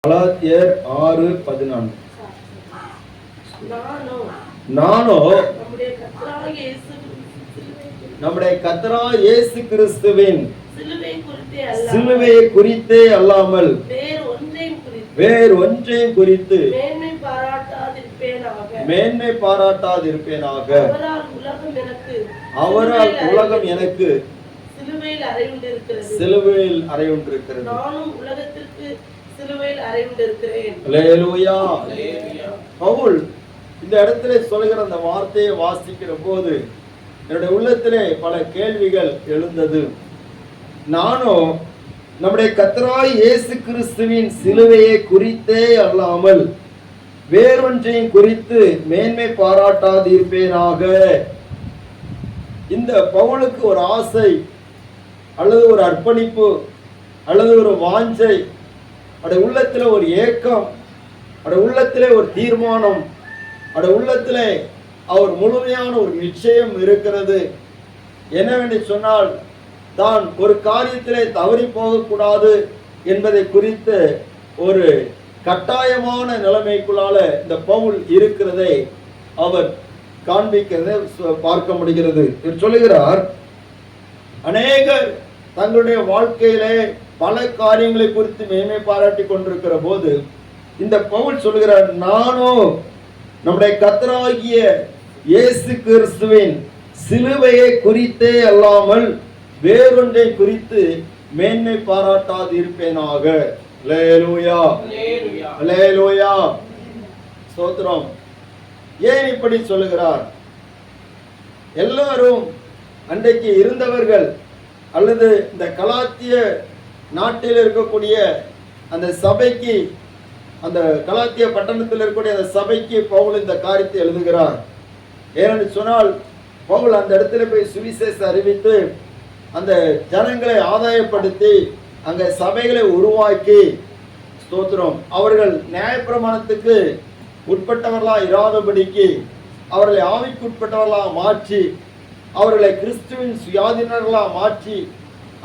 கலாத்தியர் 6:14. நானோ நம்முடைய கர்த்தராகிய இயேசு கிறிஸ்துவின் சிலுவையை குறித்தே அல்லாமல் வேறு ஒன்றையும் குறித்து மேன்மை பாராட்டாதிருப்பேனாக. அவரால் உலகம் எனக்கு சிலுவையில் அறையுண்டிருக்கிறது. நானும் உலகத்திற்கு சிலுவையில் அறையுண்டிருக்கிறேன். அல்லேலூயா. பவுல் இந்த இடத்திலே சொல்கிற அந்த வார்த்தையை வாசிக்கிற போது என்னுடைய உள்ளத்திலே பல கேள்விகள் எழுந்தது. நானும் நம்முடைய கர்த்தராகிய இயேசு கிறிஸ்துவின் சிலுவையை குறித்தே அல்லாமல் வேறொன்றையும் குறித்து மேன்மை பாராட்டாதிருப்பேனாக. இந்த பவுலுக்கு ஒரு ஆசை அல்லது ஒரு அர்ப்பணிப்பு அல்லது ஒரு வாஞ்சை, அவருடைய உள்ளத்திலே ஒரு ஏக்கம், அவருடைய உள்ளத்திலே ஒரு தீர்மானம், அவருடைய உள்ளத்திலே அவர் முழுமையான ஒரு நிச்சயம் இருக்கிறது. என்னவென்று சொன்னால், தான் ஒரு காரியத்திலே தவறி போகக்கூடாது என்பதை குறித்து ஒரு கட்டாயமான நிலைமைக்குள்ளால இந்த பவுல் இருக்கிறதை அவர் காண்பிக்கிறதை பார்க்க முடிகிறது. இவர் சொல்லுகிறார், அநேகர் தங்களுடைய வாழ்க்கையிலே பல காரியங்களை குறித்து மேன்மை பாராட்டி கொண்டிருக்கிற போது இந்த பவுல் சொல்லுகிறார், நானோ நம்முடைய கர்த்தராகிய இயேசு கிறிஸ்துவின் சிலுவையை குறித்தே அல்லாமல் வேறொன்றை குறித்து மேன்மை பாராட்டாது இருப்பேனாக. அல்லேலூயா, அல்லேலூயா, ஸ்தோத்திரம். ஏன் இப்படி சொல்லுகிறார்? எல்லாரும் அன்றைக்கு இருந்தவர்கள் அல்லது இந்த கலாத்திய நாட்டில் இருக்கக்கூடிய அந்த சபைக்கு, அந்த கலாத்திய பட்டணத்தில் இருக்கக்கூடிய அந்த சபைக்கு பவுல் இந்த காரியத்தை எழுதுகிறார். ஏனென்று சொன்னால், பவுல் அந்த இடத்துல போய் சுவிசேஷ அறிவித்து அந்த ஜனங்களை ஆதாயப்படுத்தி அங்க சபைகளை உருவாக்கி, ஸ்தோத்திரம், அவர்கள் நியாயப்பிரமாணத்துக்கு உட்பட்டவர்களா இராதபடிக்கு அவர்களை ஆவிக்கு உட்பட்டவர்களா மாற்றி, அவர்களை கிறிஸ்துவின் சுயாதீனர்களா மாற்றி,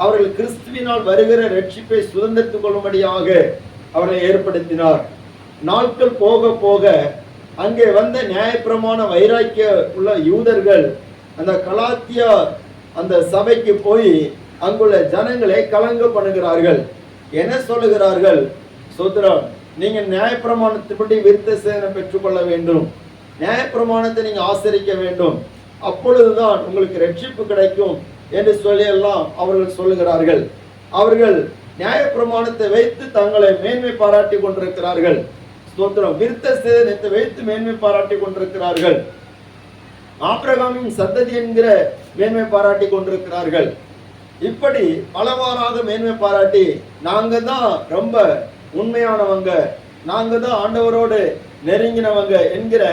அவர்கள் கிறிஸ்துவினால் வருகிற ரட்சிப்பை சுதந்திரத்துக் கொள்ளும்படியாக அவர்களை ஏற்படுத்தினார். நாட்கள் போக போக அங்கே வந்த நியாயப்பிரமாண வைராக்கிய உள்ள யூதர்கள் அந்த கலாத்தியா அந்த சபைக்கு போய் அங்குள்ள ஜனங்களை கலங்க பண்ணுகிறார்கள். என்ன சொல்லுகிறார்கள்? சோதரம், நீங்க நியாயப்பிரமாணத்தின்படி விருத்த சேதனம் பெற்றுக்கொள்ள வேண்டும், நியாயப்பிரமாணத்தை நீங்க ஆசரிக்க வேண்டும், அப்பொழுதுதான் உங்களுக்கு ரட்சிப்பு கிடைக்கும் என்று சொல்லி எல்லாம் அவர்கள் சொல்லுகிறார்கள். அவர்கள் நியாயப்பிரமாணத்தை வைத்து தங்களை மேன்மை பாராட்டி கொண்டிருக்கிறார்கள். ஸ்தோத்திரம், விருத்த சேதனத்தை வைத்து மேன்மை பாராட்டி கொண்டிருக்கிறார்கள். ஆபிரகாமின் சந்ததி என்கிற மேன்மை பாராட்டி கொண்டிருக்கிறார்கள். இப்படி பலவாறாக மேன்மை பாராட்டி, நாங்க தான் ரொம்ப உண்மையானவங்க, நாங்க தான் ஆண்டவரோடு நெருங்கினவங்க என்கிற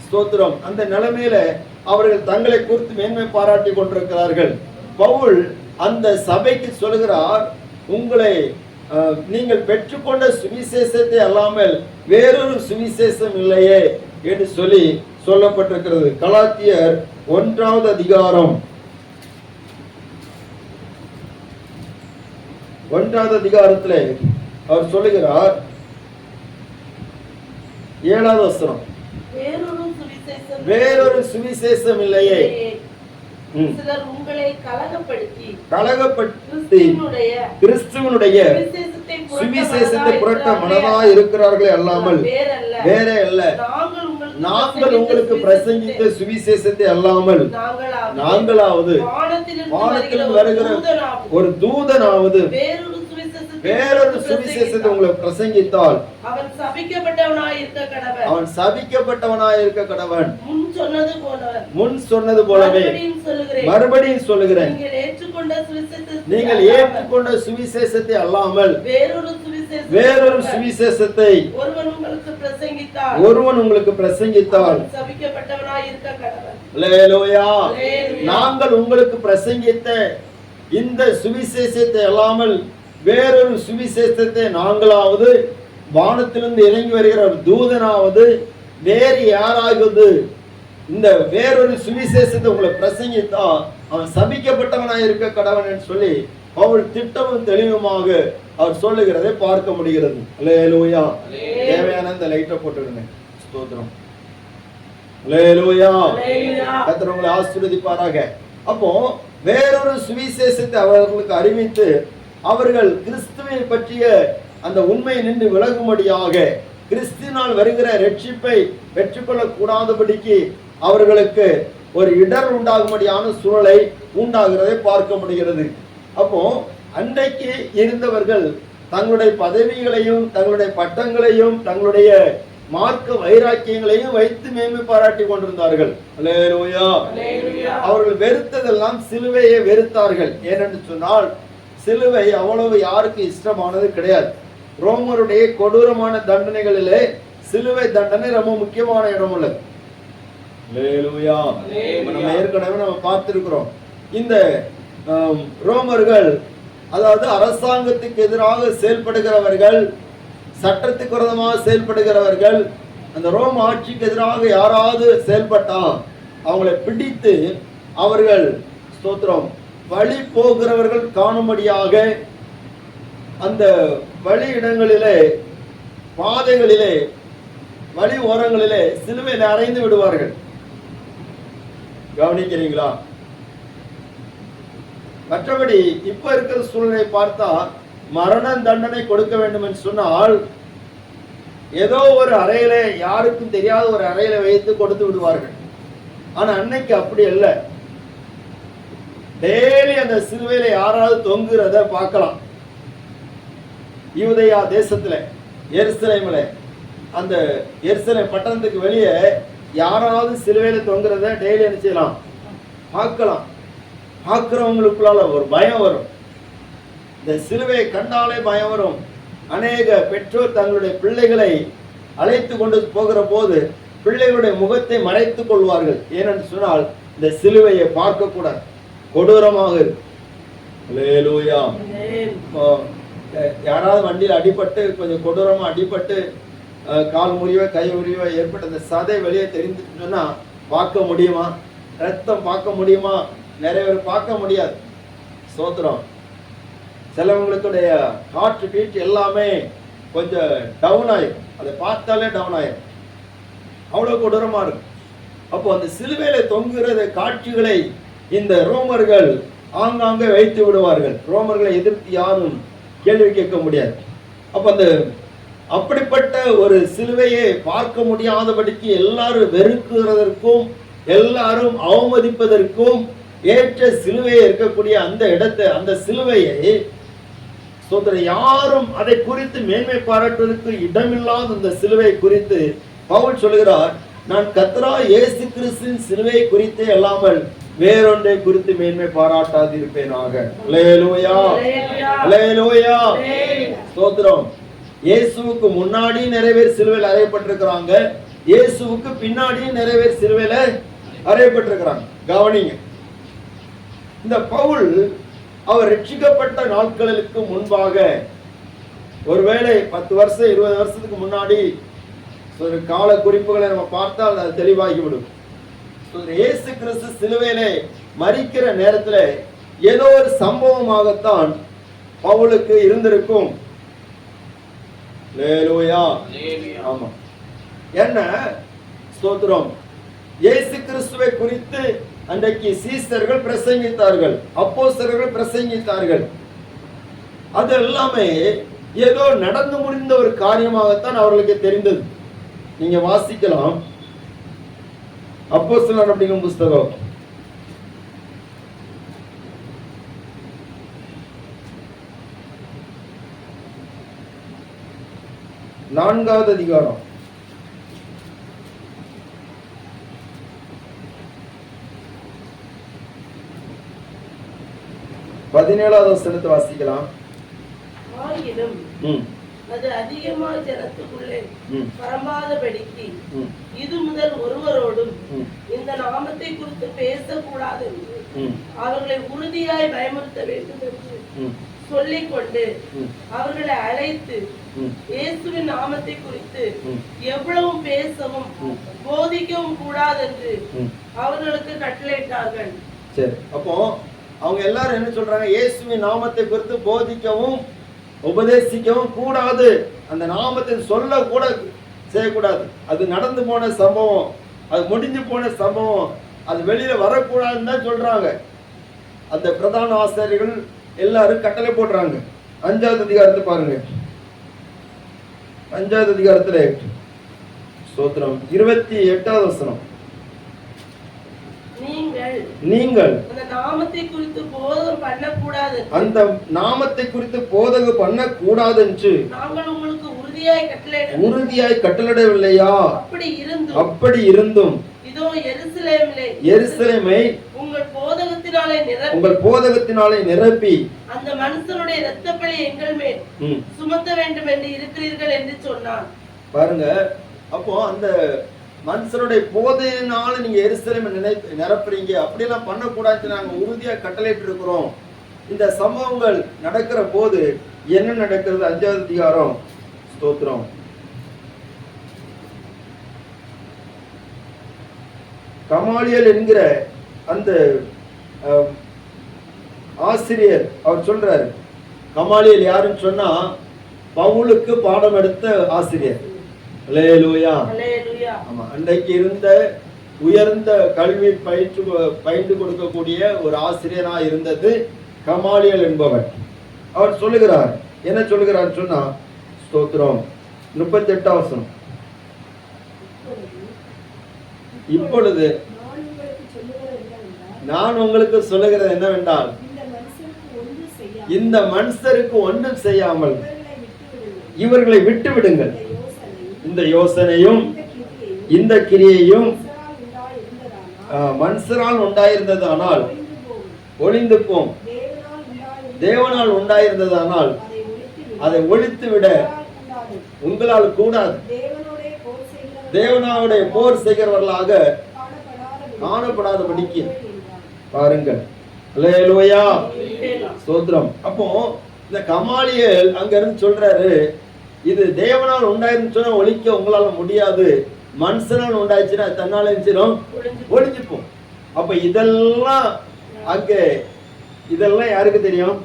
ஸ்தோத்திரம், அந்த நிலைமையில அவர்கள் தங்களை குறித்து மேன்மை பாராட்டி கொண்டிருக்கிறார்கள். பவுல் அந்த சபைக்கு சொல்கிறார், உங்களை நீங்கள் பெற்றுக்கொண்ட சுவிசேஷத்தை அல்லாமல் வேறொரு சுவிசேஷம் இல்லையே என்று சொல்லி சொல்லப்பட்டிருக்கிறது. கலாத்தியர் 1வது அதிகாரம் 1வது அதிகாரத்திலே அவர் சொல்லுகிறார், 7வது வசனம், வேறொரு சுவிசேஷம் இல்லையே. சிலர் உங்களை கலகப்படுத்தி கிறிஸ்துவனுடைய சுவிசேஷத்தை புரட்ட மனதாய் இருக்கிறார்களே அல்லாமல் வேற அல்ல. நாங்கள் உங்களுக்கு பிரசங்கித்த சுவிசேஷத்தை அல்லாமல் நாங்களாவது வானத்திலிருந்து வருகிற ஒரு தூதனாவது வேறொரு சுவிசேஷத்தை உங்களுக்கு பிரசங்கித்தால் அவன் சபிக்கப்பட்டவனாய் இருக்க கடவன். முன் சொன்னது போலவே மறுபடியும் சொல்லுகிறேன், நீங்கள் நீங்கள் ஏற்றுக்கொண்ட சுவிசேஷத்தை அல்லாமல் வேறொரு சுவிசேஷத்தை ஒருவன் உங்களுக்கு பிரசங்கித்தால் சபிக்கப்பட்டவனாய் இருக்க கடவன். அல்லேலூயா. நாங்கள் உங்களுக்கு பிரசங்கித்த இந்த சுவிசேஷத்தை அல்லாமல் வேறொரு சுவிசேஷத்தை நாங்களாவது வானத்திலிருந்து இறங்கி வருகிற ஒரு தூதனாவது வேறு யாராவது இந்த வேறொரு சுவிசேஷத்தை உங்களை பிரசங்கித்தா அவன் சபிக்கப்பட்டவனாய் இருக்க கடவன் என்று சொல்லி பவுல் திட்டமும் தெளிவுமாக அவர் சொல்லுகிறதை பார்க்க முடிகிறது. அல்லேலூயா. தேவையான இந்த லைட்டை போட்டுடுங்க. ஸ்தோத்திரம். அல்லேலூயா. கர்த்தர் உங்களை ஆசீர்வதிப்பாராக. அப்போ வேறொரு சுவிசேஷத்தை அவர்களுக்கு அறிவித்து அவர்கள் கிறிஸ்துவை பற்றிய அந்த உண்மை நின்று விலகும்படியாக கிறிஸ்துவினால் வருகிற ரட்சிப்பை பெற்றுக்கொள்ள கூடாதபடிக்கு அவர்களுக்கு ஒரு இடர் உண்டாகும்படியான சூழலை உண்டாகிறதை பார்க்க முடிகிறது. அப்போ அன்றைக்கு இருந்தவர்கள் தங்களுடைய பதவிகளையும் தங்களுடைய பட்டங்களையும் தங்களுடைய மார்க்க வைராக்கியங்களையும் வைத்து மேன்மை பாராட்டி கொண்டிருந்தார்கள். அல்லேலூயா. அவர்கள் வெறுத்ததெல்லாம் சிலுவையை வெறுத்தார்கள். ஏனென்று சொன்னால் சிலுவை அவ்வளவு யாருக்கு இஷ்டமானது கிடையாது. ரோமருடைய கொடூரமான தண்டனைகளிலே சிலுவை தண்டனை ரொம்ப முக்கியமான இடம் உள்ளது. அல்லேலூயா. நம்ம ஏற்கனவே நம்ம பார்த்திருக்கிறோம். இந்த ரோமர்கள் அதாவது அரசாங்கத்துக்கு எதிராக செயல்படுகிறவர்கள், சட்டத்துக்கு விரோதமாக செயல்படுகிறவர்கள், அந்த ரோம ஆட்சிக்கு எதிராக யாராவது செயல்பட்டா அவங்களை பிடித்து அவர்கள் ஸ்தோத்திரம் வழி போகிறவர்கள் காணும்படியாக அந்த வழி இடங்களிலே பாதைகளிலே வழி ஓரங்களிலே சிலுவையில் அறைந்து விடுவார்கள். கவனிக்கிறீங்களா? மற்றபடி இப்ப இருக்கிற சூழ்நிலை பார்த்தா மரண தண்டனை கொடுக்க வேண்டும் என்று சொன்னால் ஏதோ ஒரு அறையில யாருக்கும் தெரியாத ஒரு அறையில வைத்து கொடுத்து விடுவார்கள். ஆனா அன்னைக்கு அப்படி அல்ல. டெய்லி அந்த சிலுவையில யாராவது தொங்குறத பார்க்கலாம். யூதேயா தேசத்துல எருசலேமில் அந்த எருசலேம் பட்டணத்துக்கு வெளியே யாராவது சிலுவையில தொங்குறத டெய்லி என்ன செய்யலாம், பார்க்கலாம். பார்க்கிறவங்களுக்குள்ளால ஒரு பயம் வரும். இந்த சிலுவையை கண்டாலே பயம் வரும். அநேக பெற்றோர் தங்களுடைய பிள்ளைகளை அழைத்து கொண்டு போகிற போது பிள்ளைகளுடைய முகத்தை மறைத்துக் கொள்வார்கள். ஏனென்று சொன்னால் இந்த சிலுவையை பார்க்க கூடாது, கொடூரமாக இருக்கு. அல்லேலூயா. யாராவது வண்டியில் அடிபட்டு கொஞ்சம் கொடூரமா அடிபட்டு கால் முறிவோ கை முறிவோ ஏற்பட்ட அந்த சதை வெளியே தெரிஞ்சுன்னு சொன்னா பார்க்க முடியுமா? ரத்தம் பார்க்க முடியுமா? நிறைய பேர் பார்க்க முடியாது. சோத்திரம். சிலவங்களுடைய ஹார்ட் பீட் எல்லாமே கொஞ்சம் டவுன் ஆயிடும். அதை பார்த்தாலே டவுன் ஆயிடும். அவ்வளவு கொடூரமா இருக்கும். அப்போ அந்த சிலுவையில தொங்குகிற காட்சிகளை இந்த ரோமர்கள் ஆங்காங்கே வைத்து விடுவார்கள். ரோமர்களை எதிர்த்து யாரும் கேள்வி கேட்க முடியாது. அப்ப அந்த அப்படிப்பட்ட ஒரு சிலுவையை பார்க்க முடியாதபடிக்கு எல்லாரும் வெறுக்கிறதற்கும் எல்லாரும் அவமதிப்பதற்கும் ஏற்ற சிலுவையை இருக்கக்கூடிய அந்த இடத்தை, அந்த சிலுவையை யாரும் அதை குறித்து மேன்மை பாராட்டுவதற்கு இடமில்லாத அந்த சிலுவை குறித்து பவுல் சொல்கிறார், நான் கர்த்தராகிய இயேசு கிறிஸ்துவின் சிலுவை குறித்தே அல்லாமல் வேறொன்றை குறித்து மேன்மை பாராட்டாதிருப்பேனாக. அல்லேலூயா. அல்லேலூயா. ஸ்தோத்திரம். இயேசுவுக்கு முன்னாடி நிறைய பேர் சிலுவையில் அறையப்பட்டிருக்கிறாங்க, இயேசுவுக்கு பின்னாடி நிறைய பேர் சிலுவையில் அறையப்பட்டிருக்கிறாங்க. கவனிங்க. இந்த பவுல் அவர் ரட்சிக்கப்பட்ட நாட்களுக்கு முன்பாக ஒருவேளை 10 வருஷம் 20 வருஷத்துக்கு முன்னாடி ஒரு கால குறிப்புகளை நம்ம பார்த்தால் அது தெளிவாகிவிடும். இயேசு கிறிஸ்து சிலுவையிலே மரிக்கிற நேரத்தில் ஏதோ ஒரு சம்பவமாகத்தான் பவுலுக்கு இருந்திருக்கும். ஆமா. என்ன ஸ்தோத்திரம். இயேசு கிறிஸ்துவை குறித்து அன்றைக்கு சீசர்கள் பிரசங்கித்தார்கள், அப்போஸ்தலர்கள் பிரசங்கித்தார்கள். அது எல்லாமே ஏதோ நடந்து முடிந்த ஒரு காரியமாகத்தான் அவர்களுக்கு தெரிந்தது. நீங்க வாசிக்கலாம் அப்போஸ்தலர் அப்படிங்கிற புஸ்தகம் 4வது அதிகாரம் 17வது வசனத்தை வாசிக்கலாம். அது அதிகமாக ஜனத்துக்குள்ளே பரமாதபடிக்கு இது முதல் ஒருவரோடும் இந்த நாமத்தை குறித்து பேசக்கூடாது என்று அவர்களை உறுதியாய் பயமுறுத்த வேண்டும் என்று சொல்லிக் கொண்டு அவர்களை அழைத்து இயேசுவின் நாமத்தை குறித்து எவ்வளவு பேசவும் போதிக்கவும் கூடாது என்று அவர்களுக்கு கட்டளையிட்டார்கள். சரி, அப்போ அவங்க எல்லாரும் என்ன சொல்றாங்க? இயேசுவின் நாமத்தை குறித்து போதிக்கவும் உபதேசிக்கவும் கூடாது, அந்த நாமத்தை சொல்ல கூட செய்யக்கூடாது, அது நடந்து போன சம்பவம், அது முடிஞ்சு போன சம்பவம், அது வெளியில வரக்கூடாதுன்னு தான் சொல்றாங்க. அந்த பிரதான ஆசிரியர்கள் எல்லாரும் கட்டளை போடுறாங்க. 5வது அதிகாரத்தை பாருங்க. 5வது அதிகாரத்துல ஸ்தோத்திரம் 28வது வசனம். நீங்கள் அந்த நாமத்தை குறித்து போதகம் பண்ணக்கூடாது, அந்த நாமத்தை குறித்து போதகம் பண்ணக்கூடாது என்று நாங்கள் உங்களுக்கு உறுதியாய் கட்டளையிடவில்லையா? அப்படி இருந்தும் இதோ எருசலேமை உங்கள் போதகத்தினாலே நிரப்பி அந்த மனுஷனுடைய இரத்தப்பழி எங்கள் மேல் சுமத்த வேண்டும் என்று இருக்கிறீர்கள் என்று சொன்னார். பாருங்க, அப்போ அந்த மனுஷனுடைய போதையினால நீங்க எருசலேமை நிரப்புறீங்க, அப்படியெல்லாம் பண்ணக்கூடாது, நாங்க உறுதியா கட்டளையிட்டு இருக்கிறோம். இந்த சம்பவங்கள் நடக்கிற போது என்ன நடக்கிறது? 5வது அதிகாரம் ஸ்தோத்திரம் கமாலியல் என்கிற அந்த ஆசிரியர் அவர் சொல்றாரு. கமாலியல் யாருன்னு சொன்னா பவுலுக்கு பாடம் எடுத்த ஆசிரியர். அல்லேலூயா. ஆமா, அன்றைக்கு இருந்த உயர்ந்த கல்வி பயின்று கொடுக்கக்கூடிய ஒரு ஆசிரியரா இருந்தது கமாலியல் என்பவர். அவர் சொல்லுகிறார், என்ன சொல்லுகிறார் சொன்னா ஸ்தோத்திரம் 38வது வசனம். இப்பொழுது நான் உங்களுக்கு சொல்லுகிறது என்னவென்றால், இந்த மனுஷருக்கு ஒன்றும் செய்யாமல் இவர்களை விட்டு விடுங்கள். இந்த யோசனையும் இந்த கிரியையும் மனுஷரால் உண்டாயிருந்ததானால் ஒளிந்து போம், தேவனால் உண்டாயிருந்ததானால் அதை ஒழித்து விட உங்களால் கூடாது. தேவனாவுடைய போர் செய்கிறவர்களாக காணப்படாதபடிக்கு பாருங்கள். அல்லேலூயா, ஸ்தோத்திரம். அப்போ இந்த கமாலியல் அங்க இருந்து சொல்றாரு, இது தேவனால் உண்டாயிருன்னு சொன்னா ஒழிக்க உங்களால முடியாது, மனுஷனால் உண்டாயிடுச்சுன்னா தன்னால ஒழிஞ்சுப்போம். அப்ப இதெல்லாம் அங்க இதெல்லாம் யாருக்கு தெரியும்?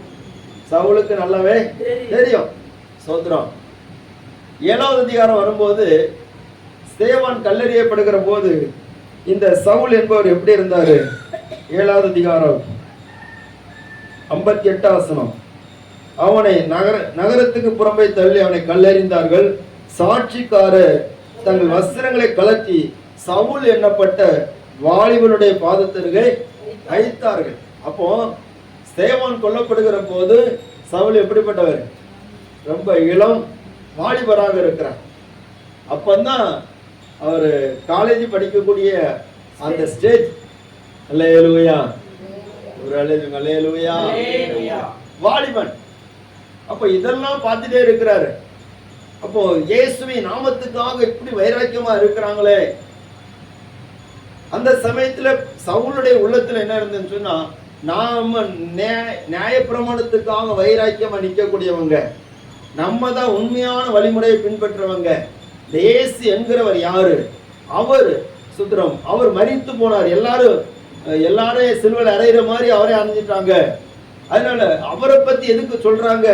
சவுலுக்கு நல்லாவே தெரியும். ஸ்தோத்திரம். 7வது அதிகாரம் வரும்போது ஸ்தேவான் கல்லெறியப்படுகிற போது இந்த சவுல் என்பவர் எப்படி இருந்தாரு? 7வது அதிகாரம் 58வது வசனம். அவனை நகரத்துக்கு புறம்பே தள்ளி அவனை கல்லெறிந்தார்கள். சாட்சிக்காரர் தங்கள் வஸ்திரங்களை கலட்டி சவுல் எண்ணப்பட்ட வாலிபனுடைய பாதத்திற்கே வைத்தார்கள். அப்போ ஸ்தேவான் கொல்லப்படுகிற போது சவுல் எப்படிப்பட்டவர்? ரொம்ப இளம் வாலிபராக இருக்கிறார். அப்பந்தான் அவர் காலேஜ் படிக்கக்கூடிய அந்த ஸ்டேஜ். அல்லேலூயா, ஒரு அல்லேலூயா, வாலிபன். அப்ப இதெல்லாம் பார்த்துட்டே இருக்கிறாரு. அப்போ இயேசுவின் நாமத்துக்காக இப்படி வைராக்கியமா இருக்கிறாங்களே. அந்த சமயத்துல சவுலுடைய உள்ளத்துல என்ன இருந்துன்னு சொன்னா, நாம நியாயப்பிரமாணத்துக்காக வைராக்கியமா நிற்கக்கூடியவங்க, நம்ம தான் உண்மையான வழிமுறையை பின்பற்றுறவங்க. இயேசு என்கிறவர் யாரு? அவர் சுத்திரம், அவர் மரித்து போனார். எல்லாரும் சிலுவையில் அறையிற மாதிரி அவரே அறைஞ்சிட்டாங்க. அதனால அவரை பத்தி எதுக்கு சொல்றாங்க?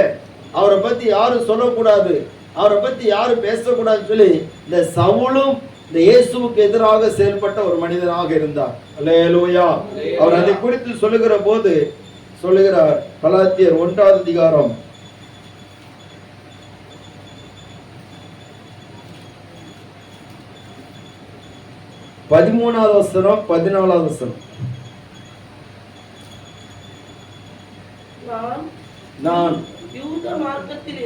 அவரை பத்தி யாரும் சொல்லக்கூடாது, அவரை பத்தி யாரும் பேசக்கூடாதுன்னு சொல்லி இந்த சவுலும் இந்த இயேசுவுக்கு எதிராக செயல்பட்ட ஒரு மனிதனாக இருந்தார். அல்லேலூயா. அவர் அதை குறித்து சொல்லுகிற போது சொல்லுகிறார். கலாத்தியர் 1வது அதிகாரம் 13வது வசனம் 14வது வசனம். நான் யூத மார்க்கத்தில்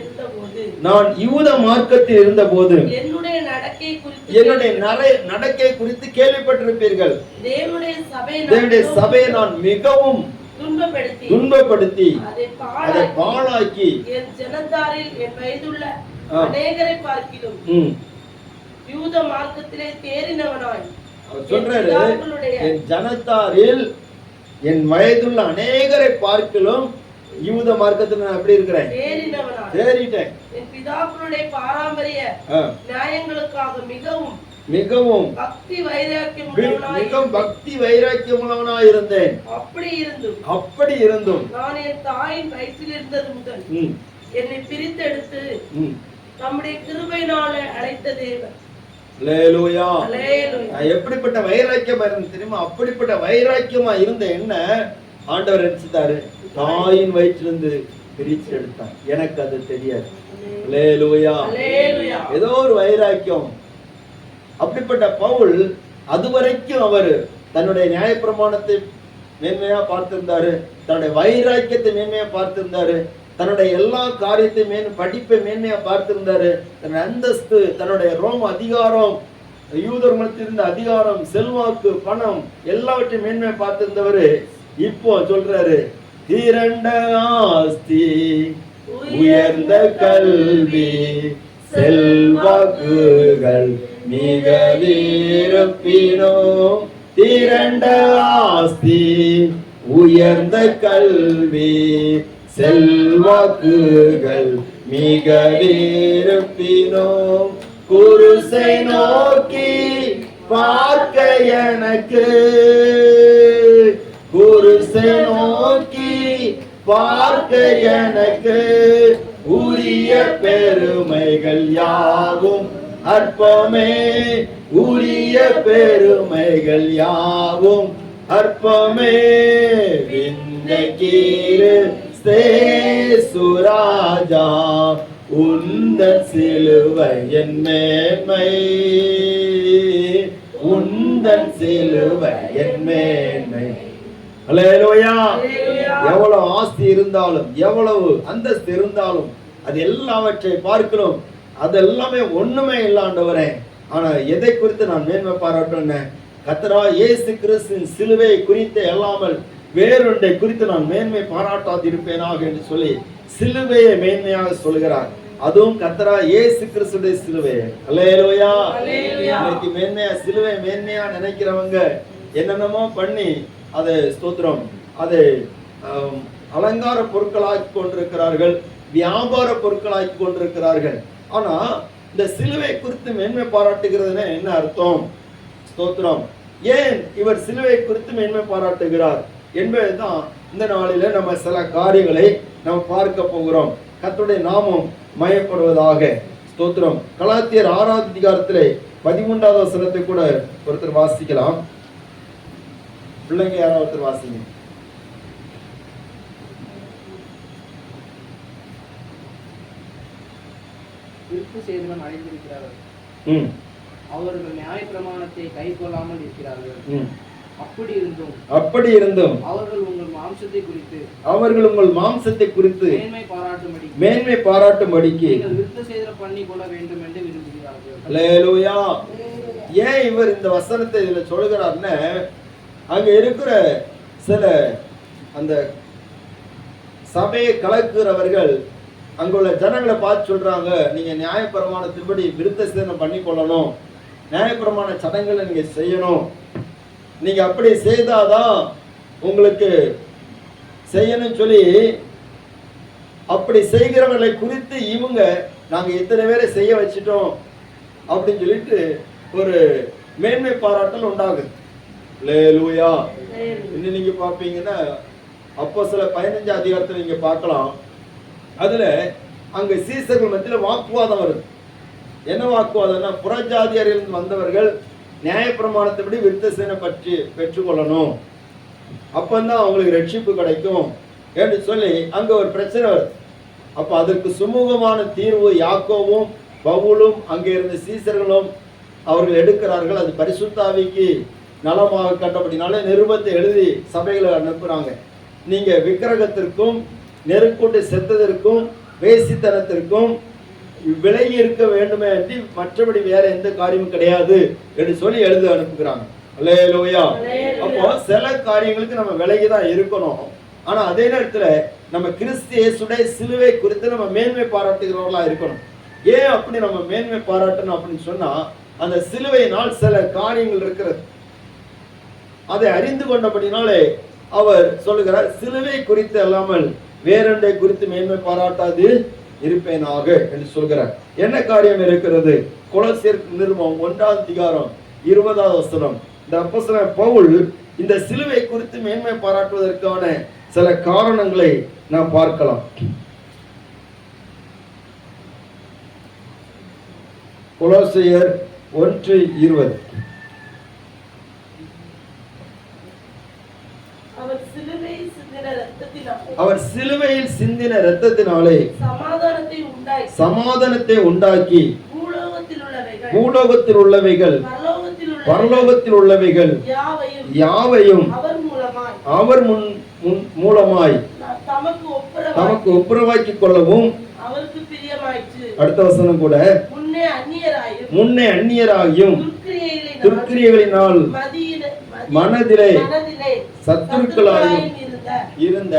இருந்தபோது என்னுடைய நடக்கை குறித்து கேள்விப்பட்டிருப்பீர்கள். தேவனுடைய சபையை நான் மிகவும் துன்பப்படுத்தி அதை பாழாக்கி என் ஜனத்தாரில் என் வயதுள்ள அநேகரை பார்க்கிலும் யூத மார்க்கத்திலே தேறினவனாய் சொல்றாரு, என் ஜனத்தாரில் என் வயதுள்ள அநேகரை பார்க்கிலும் யூத மார்க்கத்துல நான் எப்படி இருக்கிறேன்? தேறிட்டேன். என் பிதாக்களுடைய பாரம்பரிய நியாயங்களுக்காக மிகவும் மிகவும் பக்தி வைராக்கியம் மிகவும் பக்தி வைராக்கியம் உள்ளவனாய் இருந்தேன். அப்படி இருந்தும் நான் என் தாயின் வயிற்றில் இருந்தது முதல் என்னை பிரித்தெடுத்து நம்முடைய கிருபையினாலே அழைத்த தேவன். அல்லேலூயா. எப்படிப்பட்ட வைராக்கியமா இருந்து தெரியுமா? அப்படிப்பட்ட வைராக்கியமா இருந்த என்ன ஆண்டவர் நினைச்சிட்டாரு, தாயின் வயிற்றிலிருந்து பிரிச்சு எடுத்தார். எனக்கு அது தெரியாது. அல்லேலூயா. ஏதோ ஒரு வைராக்கியம். அப்படிப்பட்ட பவுல் அதுவரைக்கும் அவர் தன்னுடைய நியாயப்பிரமாணத்தை மேன்மையா பார்த்திருந்தாரு, தன்னுடைய வைராக்கியத்தை மேன்மையா பார்த்திருந்தாரு, தன்னுடைய எல்லா காரியத்தையும் படிப்பை மேன்மையா பார்த்திருந்தாரு, தன்னுடைய அந்தஸ்து, தன்னுடைய ரோம அதிகாரம், யூதர் மத்தியிருந்த அதிகாரம், செல்வாக்கு, பணம் எல்லாவற்றையும் மேன்மையா பார்த்திருந்தவரு இப்போ சொல்றாரு, திரண்ட ஆஸ்தி, உயர்ந்த கல்வி, செல்வாக்குகள் மிக வீரப்பினோ, திரண்ட ஆஸ்தி, உயர்ந்த கல்வி, செல்வாக்குகள் மிக வீரப்பினோ, குருசை நோக்கி பார்க்க எனக்கு, குருசை நோக்கி பார்க்க எனக்கு உரிய பெருமைகள் யாவும் அற்பமே, உரிய பெருமைகள் யாவும் அற்பமே, விண்ணகீரு சுராஜா உந்தன் சிலுவை என் மேன்மை, உந்தன் சிலுவை என் மேன்மை. அல்லேலூயா. எவ்வளவு ஆஸ்தி இருந்தாலும், எவ்வளவு அந்தஸ்து இருந்தாலும், அது எல்லாவற்றை பார்க்கிறோம், அது எல்லாமே ஒண்ணுமே இல்லாண்டவரே. ஆனா எதை குறித்து நான் மேன்மை பாராட்டுறேன்? கர்த்தராகிய இயேசு கிறிஸ்துவின் சிலுவை குறித்து அல்லாமல் வேறொன்றை குறித்து நான் மேன்மை பாராட்டாது இருப்பேனாக என்று சொல்லி சிலுவையை மேன்மையாக சொல்கிறார். அதுவும் கர்த்தராகிய இயேசு கிறிஸ்துடைய சிலுவை. அல்லேலூயா. இன்னைக்கு மேன்மையா சிலுவை மேன்மையா நினைக்கிறவங்க என்னென்னமோ பண்ணி அதை ஸ்தோத்திரம், அதை அலங்கார பொருட்களாக்கி கொண்டிருக்கிறார்கள், வியாபார பொருட்களாக்கி கொண்டிருக்கிறார்கள். ஆனா இந்த சிலுவை குறித்து மேன்மை பாராட்டுகிறதுனா என்ன அர்த்தம்? ஸ்தோத்திரம். ஏன் இவர் சிலுவை குறித்து மேன்மை பாராட்டுகிறார் என்பதுதான் இந்த நாளில நம்ம சில காரியங்களை நம்ம பார்க்க போகிறோம். கர்த்தருடைய நாமம் மயப்படுவதாக. ஸ்தோத்திரம். கலாத்தியர் 6ஆம் அதிகாரத்திலே 13வது வசனத்தை கூட ஒருத்தர் வாசிக்கலாம். பிள்ளைங்க யாராவது ஒருத்தர் வாசிங்க. சேதனம் அடைந்திருக்கிறார்கள், அவர்கள் நியாயப்பிரமாணத்தை கைக்கொள்ளாமல் இருக்கிறார்கள். அப்படி இருந்தும் அவர்கள் உங்கள் மாம்சத்தை குறித்து மேன்மை பாராட்டும்படிக்கு விருத்த சேதனம் பண்ணி கொள்ள வேண்டும் என்று விரும்புகிறார்கள். அல்லேலூயா. ஏன் இவர் இந்த வசனத்தை இதுல சொல்கிறார்னா, அங்க இருக்கிற சில அந்த சபையை கலக்குறவர்கள் அங்குள்ள ஜனங்களை பார்த்து சொல்றாங்க, நீங்க நியாயப்பிரமாணத்தின்படி விருத்த சேதனம் பண்ணி கொள்ளணும், நியாயப்பிரமாண சடங்குகளை நீங்க செய்யணும், நீங்க அப்படி செய்தாதான் உங்களுக்கு செய்யணும் சொல்லி அப்படி செய்கிறவர்களை குறித்து இவங்க நாங்க எத்தனை பேரை செய்ய வச்சிட்டோம் அப்படின்னு சொல்லிட்டு ஒரு மேன்மை பாராட்டல் உண்டாகுது. அல்லேலூயா. இன்னும் நீங்க பாப்பீங்கன்னா அப்போஸ்தலர் 15 அதிகாரத்துல நீங்க பார்க்கலாம். அதுல அங்க சீசர்கள் மத்தியில வாக்குவாதம் வருது. என்ன வாக்குவாதம்னா, புறஜாதியாரிலிருந்து வந்தவர்கள் நியாயப்பிரமாணத்தைப்படி விருத்த சேதனம் பற்றி பெற்றுக்கொள்ளணும், அப்பந்தான் அவங்களுக்கு ரட்சிப்பு கிடைக்கும் என்று சொல்லி அங்க ஒரு பிரச்சனை வருது. அப்ப அதற்கு சுமூகமான தீர்வு யாக்கோவும் பவுலும் அங்கே இருந்த சீசர்களும் அவர்கள் எடுக்கிறார்கள். அது பரிசுத்த ஆவிக்கு நலமாக கண்டபடினால நிருபத்தை எழுதி சபைகளை அனுப்புறாங்க. நீங்க விக்கிரகத்திற்கும் நெருக்கொண்டு செத்ததற்கும் வேசித்தனத்திற்கும் விலகி இருக்க வேண்டுமே என்று மற்றபடி வேற எந்த காரியமும் கிடையாது என்று சொல்லி எழுதி அனுப்புகிறாங்க. அல்லேலூயா. அப்போ சில காரியங்களுக்கு நம்ம விலகிதான் இருக்கணும். ஆனா அதே நேரத்துல நம்ம கிறிஸ்து இயேசுடைய சிலுவை குறித்து நம்ம மேன்மை பாராட்டுகிறவர்களா இருக்கணும். ஏன் அப்படி நம்ம மேன்மை பாராட்டணும் அப்படின்னு சொன்னா, அந்த சிலுவையினால் சில காரியங்கள் இருக்கிறது. அதை அறிந்து கொண்டபடினாலே அவர் சொல்லுகிறார், சிலுவை குறித்து அல்லாமல் வேறொன்றை குறித்து மேன்மை பாராட்டாது இருப்பேனாக என்று சொல்கிறார். என்ன காரியம் இருக்கிறது? கொலோசியர் நிருபம் 1:20 இந்த அப்போஸ்தலன் பவுல் இந்த சிலுவை குறித்து மேன்மை பாராட்டுவதற்கான சில காரணங்களை நாம் பார்க்கலாம். கொலோசியர் 1:20 அவர் சிலுவையில் சிந்தின இரத்தத்தினாலே சமாதானத்தை உண்டாக்கி பூலோகத்தில் உள்ளவைகள் பரலோகத்தில் உள்ளவைகள் யாவையும் அவர் மூலமாய் தமக்கு ஒப்புரவாக்கிக் கொள்ளவும் அடுத்த வசனம் கூட முன்னே அந்நியராகியும் துர்க்கிரியைகளினால் மனதிலே சத்துருக்களாயும் இருந்த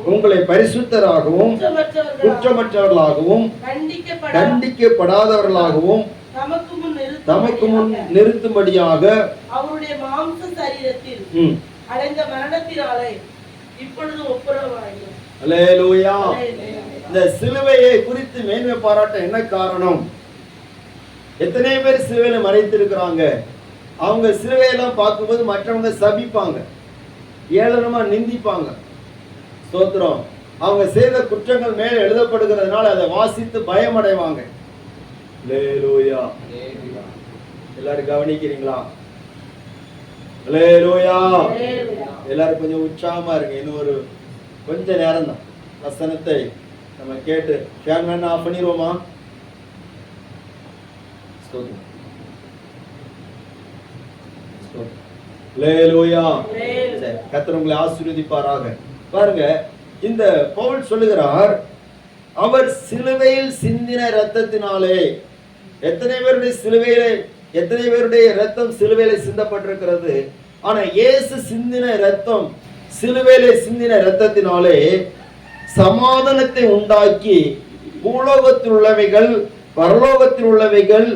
உங்களை பரிசுத்தராகவும் குற்றமற்றவர்களாகவும் தண்டிக்கப்படாதவர்களாகவும் தமக்கு முன் நிறுத்தும்படியாக அவருடைய மாம்ச சரீரத்தில் அடைந்த மரணத்தினாலே இப்பொழுது ஒப்புரவாயினார். அல்லேலூயா. இந்த சிலுவையை குறித்து மேன்மை பாராட்ட என்ன காரணம்? எத்தனை பேர் சிலுவையில மறைத்திருக்கிறாங்க. அவங்க சிலுவையெல்லாம் பார்க்கும்போது மற்றவங்க சபிப்பாங்க, ஏளனமா நிந்திப்பாங்க. ஸ்தோத்திரம். அவங்க செய்த குற்றங்கள் மேல் எழுதப்படுகிறதுனால அதை வாசித்து பயமடைவாங்க. அல்லேலூயா. எல்லாரும் கவனிக்கிறீங்களா? அல்லேலூயா. எல்லாரும் கொஞ்சம் உற்சாகமா இருங்க. இன்னும் ஒரு கொஞ்ச நேரம் தான் வசனத்தை நம்ம கேட்டு ஃபேன் வேணா ஆஃப் பண்ணிடுவோமா? கர்த்தர் உங்களை ஆசீர்வதிப்பாராக. பாருங்க, இந்த பவுல் சொல்லுகிறார், அவர் சிலுவையில் சிந்தின இரத்தத்தினாலே. எத்தனை பேருடைய இரத்தம் சிலுவையில சிந்தப்பட்டிருக்கிறது. ஆனா இயேசு சிந்தின இரத்தம், சிலுவையிலே சிந்தின இரத்தத்தினாலே சமாதானத்தை உண்டாக்கி பூலோகத்தில் உள்ளவைகள் பரலோகத்தில் உள்ளவைகள்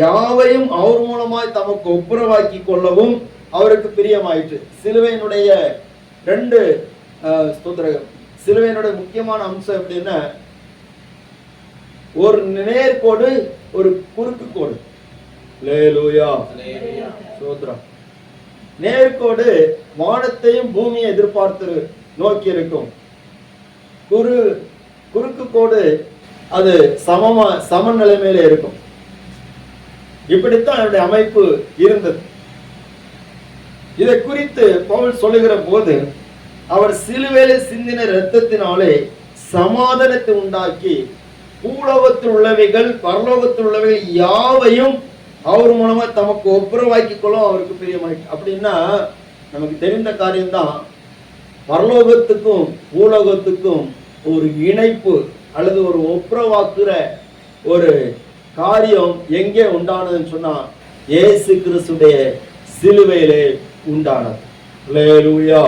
யாவையும் அவர் மூலமாய் தமக்கு ஒப்புரவாக்கி கொள்ளவும் அவருக்கு பிரியமாயிற்று. சிலுவையினுடைய சிலுவையினுடைய முக்கியமான அம்சம் எப்படின்னா, ஒரு நேர்கோடு, ஒரு குறுக்கு கோடு. அல்லேலூயா. ஸ்தோத்திரம். நேர்கோடு வானத்தையும் பூமியை எதிர்பார்த்து நோக்கி இருக்கும். குறுக்கு கோடு அது சமநிலைமையில இருக்கும். இப்படித்தான் அவருடைய அமைப்பு இருந்தது. இதை குறித்து பவுல் சொல்லுகிற போது, அவர் சிலுவையில சிந்தின இரத்தத்தினாலே சமாதானத்தை உண்டாக்கி பூலோகத்தில் உள்ளவைகள் பரலோகத்தில் உள்ளவைகள் யாவையும் அவர் மூலமா தமக்கு ஒப்புரவாக்கி கொள்ளும் அவருக்கு பிரியமாயிற்று. அப்படின்னா நமக்கு தெரிந்த காரியம்தான். பரலோகத்துக்கும் பூலோகத்துக்கும் ஒரு இணைப்பு அல்லது ஒரு ஒப்புரவாக்குற ஒரு காரியம் எங்கே உண்டானதுன்னு சொன்னா, இயேசு கிறிஸ்துடைய சிலுவையிலே உண்டானது. அல்லேலூயா.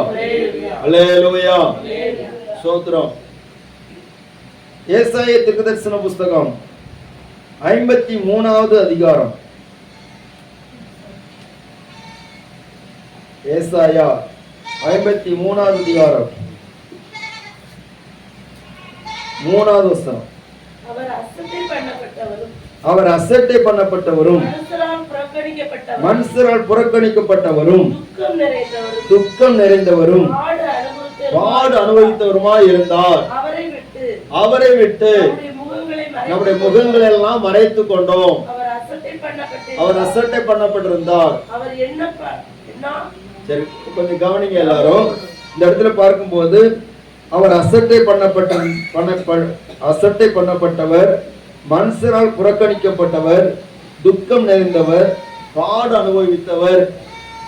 அல்லேலூயா. ஸ்தோத்திரம். ஏசாயா தீர்க்கதரிசன புஸ்தகம் 53வது அதிகாரம். ஏசாயா 53வது அதிகாரம் 3வது வசனம். அவர் அசட்டை பண்ணப்பட்டவரும் மனுஷரால் புறக்கணிக்கப்பட்டவரும் துக்கம் நிறைந்தவரும் பாடு அனுபவித்தவருமாய் இருந்தார். அவரை விட்டு நம்முடைய முகங்களை எல்லாம் மறைத்துக் கொண்டோம். அவர் அசட்டை பண்ணப்பட்டிருந்தார். சரி, கொஞ்சம் கவனிங்க எல்லாரும். இந்த இடத்துல பார்க்கும்போது அவர் அசட்டை பண்ணப்பட்டவர், மனுஷரால் புறக்கணிக்கப்பட்டவர், துக்கம் நிறைந்தவர், பாடு அனுபவித்தவர்.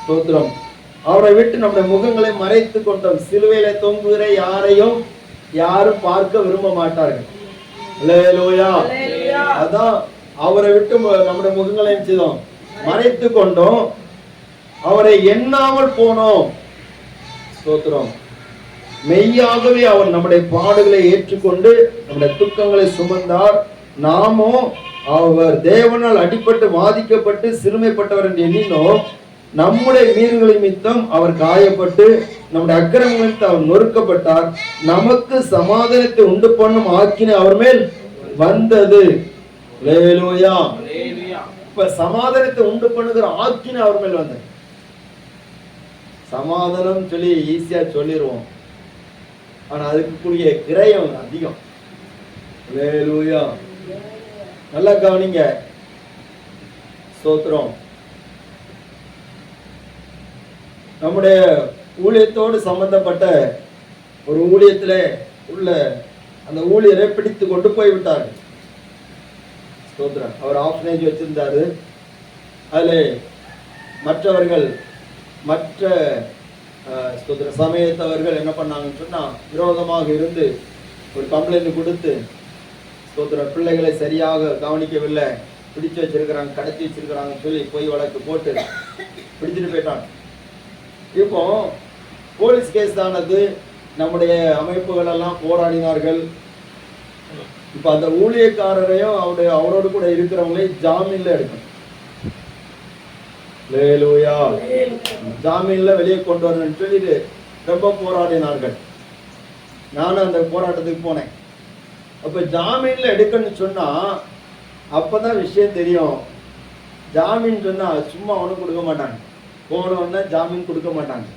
ஸ்தோத்திரம். அவரை விட்டு நம்முடைய முகங்களை மறைத்து கொண்டோம். சிலுவையில தொங்குகிற யாரும் பார்க்க விரும்ப மாட்டார்கள். அல்லேலூயா. அதான் அவரை விட்டு நம்முடைய முகங்களை செய்தோம், மறைத்து கொண்டோம். அவரை எண்ணாமல் போனோம். ஸ்தோத்திரம். மெய்யாகவே அவர் நம்முடைய பாடுகளை ஏற்றுக்கொண்டு நம்முடைய துக்கங்களை சுமந்தார். நாமோ அவர் தேவனால் அடிபட்டு வாதிக்கப்பட்டு சிறுமைப்பட்டவர் என்று எண்ணினோம். நம்முடைய மீறுகள் நிமித்தம் அவர் காயப்பட்டு நம்முடைய அக்கிரமங்கள் நிமித்தம் அவர் நொறுக்கப்பட்டார். நமக்கு சமாதானத்தை உண்டு பண்ணும் ஆக்கினை அவர் மேல் வந்தது. அல்லேலூயா. இப்ப சமாதானத்தை உண்டு பண்ணுகிற ஆக்கினை அவர் மேல் வந்தது. சமாதானம் சொல்லி ஈஸியா சொல்லிடுவோம், ஆனா அதுக்கு கூடிய கிரயம் அதிகம். அல்லேலூயா. நல்லா கவனிங்க. ஸ்தோத்திரம். நம்முடைய ஊழியத்தோடு சம்பந்தப்பட்ட ஒரு ஊழியத்துல உள்ள அந்த ஊழியரை பிடித்து கொண்டு போய்விட்டார்கள். ஸ்தோத்திரம். அவர் ஆர்ஃபனேஜ் வச்சிருந்தாரு. அதுல மற்றவர்கள் மற்ற சமயத்தவர்கள் என்ன பண்ணாங்கன்னு சொன்னா விரோதமாக இருந்து ஒரு கம்ப்ளைண்ட் கொடுத்து பிள்ளைகளை சரியாக கவனிக்கவில்லை, பிடிச்சு வச்சிருக்கிறாங்க, கடத்தி வச்சிருக்கிறாங்கன்னு சொல்லி பொய் வழக்கு போட்டு பிடிச்சிட்டு போயிட்டாங்க. இப்போ போலீஸ் கேஸ் தானது. நம்முடைய அமைப்புகள் எல்லாம் போராடினார்கள். இப்ப அந்த ஊழியக்காரரையும் அவரோடு கூட இருக்கிறவங்களையும் ஜாமீன்ல எடுக்கணும். ஜாமீன்ல வெளியே கொண்டு வரணும்னு சொல்லிட்டு ரொம்ப போராடினார்கள். நானும் அந்த போராட்டத்துக்கு போனேன். அப்ப ஜாமீன்ல எடுக்கணும்னு சொன்னா அப்பதான் விஷயம் தெரியும். ஜாமீன் சொன்னா சும்மா ஒன்றும் கொடுக்க மாட்டாங்க. போனோன்னா ஜாமீன் கொடுக்க மாட்டாங்க.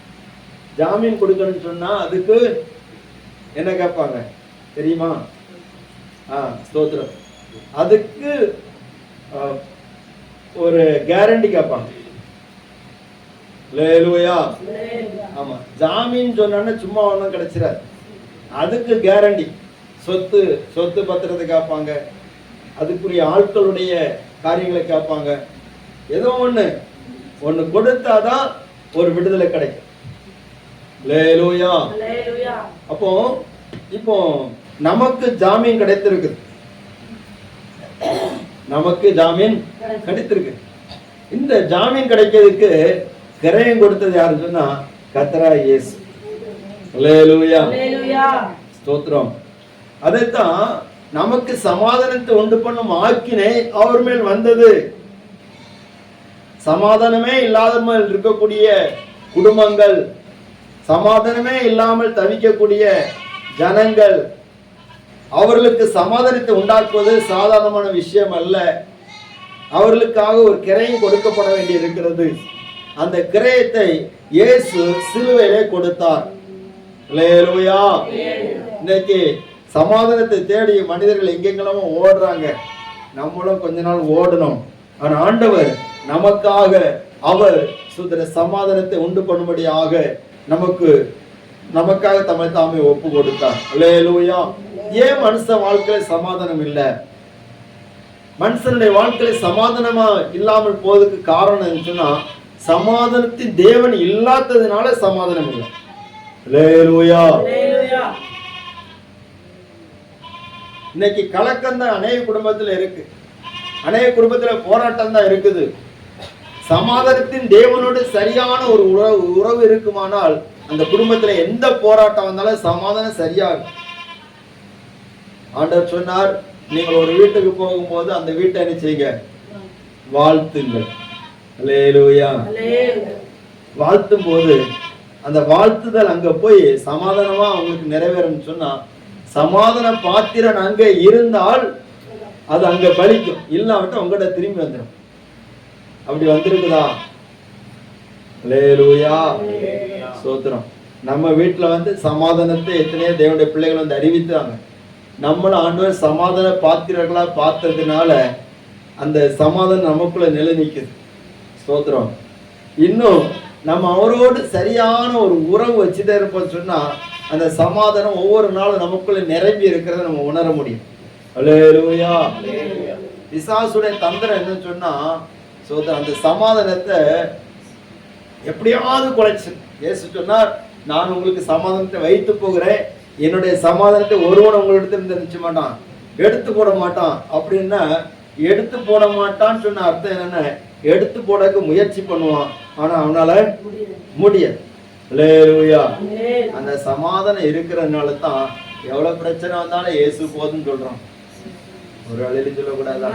ஜாமீன் கொடுக்கணும்னு சொன்னா அதுக்கு என்ன கேட்பாங்க தெரியுமா? ஸ்தோத்திரம். அதுக்கு ஒரு கேரண்டி கேட்பாங்க. அல்லேலூயா. ஆமா, ஜாமீன் சொன்னா சும்மா ஒன்றும் கிடைச்சிடாது. அதுக்கு கேரண்டி. சொத்து பத்திரத்தை கேட்பாங்க. அதுக்குரிய ஆட்களுடைய காரியங்களை கேட்பாங்க. ஏதோ ஒண்ணு கொடுத்தாதான் ஒரு விடுதலை கிடைக்கும். அல்லேலூயா. அப்போ இப்போ நமக்கு ஜாமீன் கிடைத்திருக்கு. நமக்கு ஜாமீன் கிடைத்திருக்கு. இந்த ஜாமீன் கிடைக்கிறதுக்கு கிரயம் கொடுத்தது யாருன்னு சொன்னா கர்த்தராகிய இயேசு. அல்லேலூயா. ஸ்தோத்திரம். அதைத்தான் நமக்கு சமாதானத்தை உண்டு பண்ணும் ஆக்கினை அவர் மேல் வந்தது. சமாதானமே இல்லாமல் இருக்கக்கூடிய குடும்பங்கள், சமாதானமே இல்லாமல் தவிக்கக்கூடிய ஜனங்கள், அவர்களுக்கு சமாதானத்தை உண்டாக்குவது சாதாரணமான விஷயம் அல்ல. அவர்களுக்காக ஒரு கிரயம் கொடுக்கப்பட வேண்டி இருக்கிறது. அந்த கிரயத்தை இயேசு சிலுவையிலே கொடுத்தார். அல்லேலூயா. இன்னைக்கு சமாதானத்தை தேடி மனிதர்கள் எங்கெங்கெல்லாமோ ஓடுறாங்க. நம்மளும் கொஞ்ச நாள் ஓடணும். ஆனா ஆண்டவர் நமக்காக அவர் சமாதானத்தை உண்டு பண்ணும்படியாக நமக்காக தம்மை தாமே ஒப்பு கொடுத்தார். அல்லேலூயா. ஏன் மனுஷ வாழ்க்கையில சமாதானம் இல்லை? மனுஷனுடைய வாழ்க்கையில சமாதானமா இல்லாமல் போவதுக்கு காரணம் சொன்னா சமாதானத்தின் தேவன் இல்லாததுனால சமாதானம் இல்லை. அல்லேலூயா. இன்னைக்கு கலக்கம் தான் அநேக குடும்பத்துல இருக்கு. அநேக குடும்பத்துல போராட்டம் தான் இருக்குது. சமாதானத்தின் தேவனோடு சரியான ஒரு உறவு இருக்குமானால் அந்த குடும்பத்துல எந்த போராட்டம் வந்தாலும் சமாதானம் சரியாகும். ஆண்டவர் சொன்னார், நீங்கள் ஒரு வீட்டுக்கு போகும்போது அந்த வீட்டை என்ன செய்யுங்க? வாழ்த்துங்கள். அல்லேலூயா. வாழ்த்தும் போது அந்த வாழ்த்துதல் அங்க போய் சமாதானமா அவங்களுக்கு நிறைவேறும் சொன்னா சமாதான பாத்திரன் அங்க இருந்தால் அது அங்க பலிக்கும். இல்லாமட்டு உங்கள்கிட்ட திரும்பி வந்துடும். அப்படி வந்திருக்குதா? அல்லேலூயா. ஸ்தோத்திரம். நம்ம வீட்டுல சமாதானத்தை எத்தனையோ தேவனுடைய பிள்ளைகள் அறிவித்தாங்க. நம்மளும் ஆண்டவர் சமாதான பாத்திரங்களா பார்த்ததுனால அந்த சமாதானம் நமக்குள்ள நிலை நிற்குது. ஸ்தோத்திரம். இன்னும் நம்ம அவரோடு சரியான ஒரு உறவு வச்சுட்டே இருப்போம் சொன்னா அந்த சமாதானம் ஒவ்வொரு நாளும் நமக்குள்ள நிரம்பி இருக்கிறத நம்ம உணர முடியும். அல்லேலூயா. பிசாசுடைய தந்திரம் என்னன்னு சொன்னா அந்த சமாதானத்தை எப்படியாவது குலைச்சு. இயேசு சொன்னார், நான் உங்களுக்கு சமாதானத்தை வைத்து போகிறேன், என்னுடைய சமாதானத்தை ஒருவன் உங்களிடத்துல இருந்து நினைச்ச மாட்டான், எடுத்து போட மாட்டான். அப்படின்னா எடுத்து போட மாட்டான்னு சொன்ன அர்த்தம் என்னன்னா எடுத்து போடக்கு முயற்சி பண்ணுவான், ஆனா அவனால முடியாது. அல்லேலூயா. அந்த சமாதானம் இருக்கிறதுனால தான் எவ்வளவு பிரச்சனை வந்தாலும் இயேசு போதுன்னு சொல்றான். ஒரு அழிலி சொல்லக்கூடாதா?